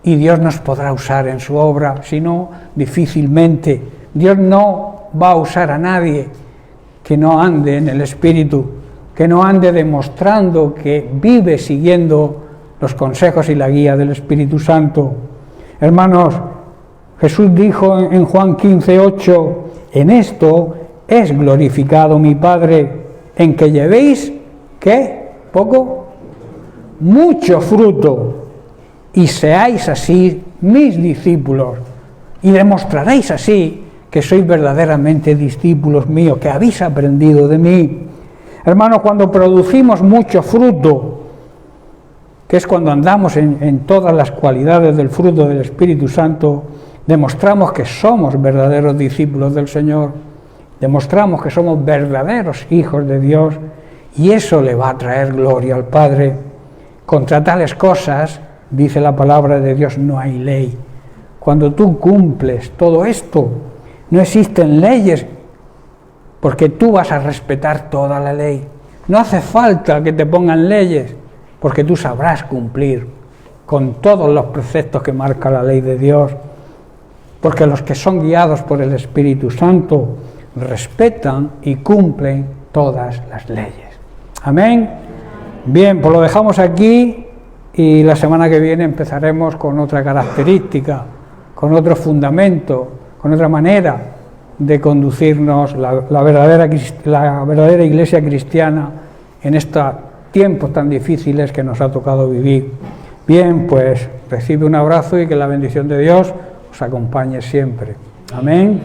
[SPEAKER 6] y Dios nos podrá usar en su obra, si no, difícilmente. Dios no va a usar a nadie que no ande en el Espíritu, que no ande demostrando que vive siguiendo los consejos y la guía del Espíritu Santo. Hermanos, Jesús dijo en Juan 15:8, en esto es glorificado mi Padre, en que llevéis, ¿qué? ¿Poco? Mucho fruto, y seáis así mis discípulos, y demostraréis así que sois verdaderamente discípulos míos, que habéis aprendido de mí. Hermanos, cuando producimos mucho fruto, que es cuando andamos en todas las cualidades del fruto del Espíritu Santo, demostramos que somos verdaderos discípulos del Señor, demostramos que somos verdaderos hijos de Dios, y eso le va a traer gloria al Padre. Contra tales cosas, dice la palabra de Dios, no hay ley. Cuando tú cumples todo esto, no existen leyes, porque tú vas a respetar toda la ley. No hace falta que te pongan leyes, porque tú sabrás cumplir con todos los preceptos que marca la ley de Dios, porque los que son guiados por el Espíritu Santo respetan y cumplen todas las leyes. Amén. Bien, pues lo dejamos aquí y la semana que viene empezaremos con otra característica, con otro fundamento, con otra manera de conducirnos la verdadera iglesia cristiana en estos tiempos tan difíciles que nos ha tocado vivir. Bien, pues recibe un abrazo y que la bendición de Dios os acompañe siempre. Amén.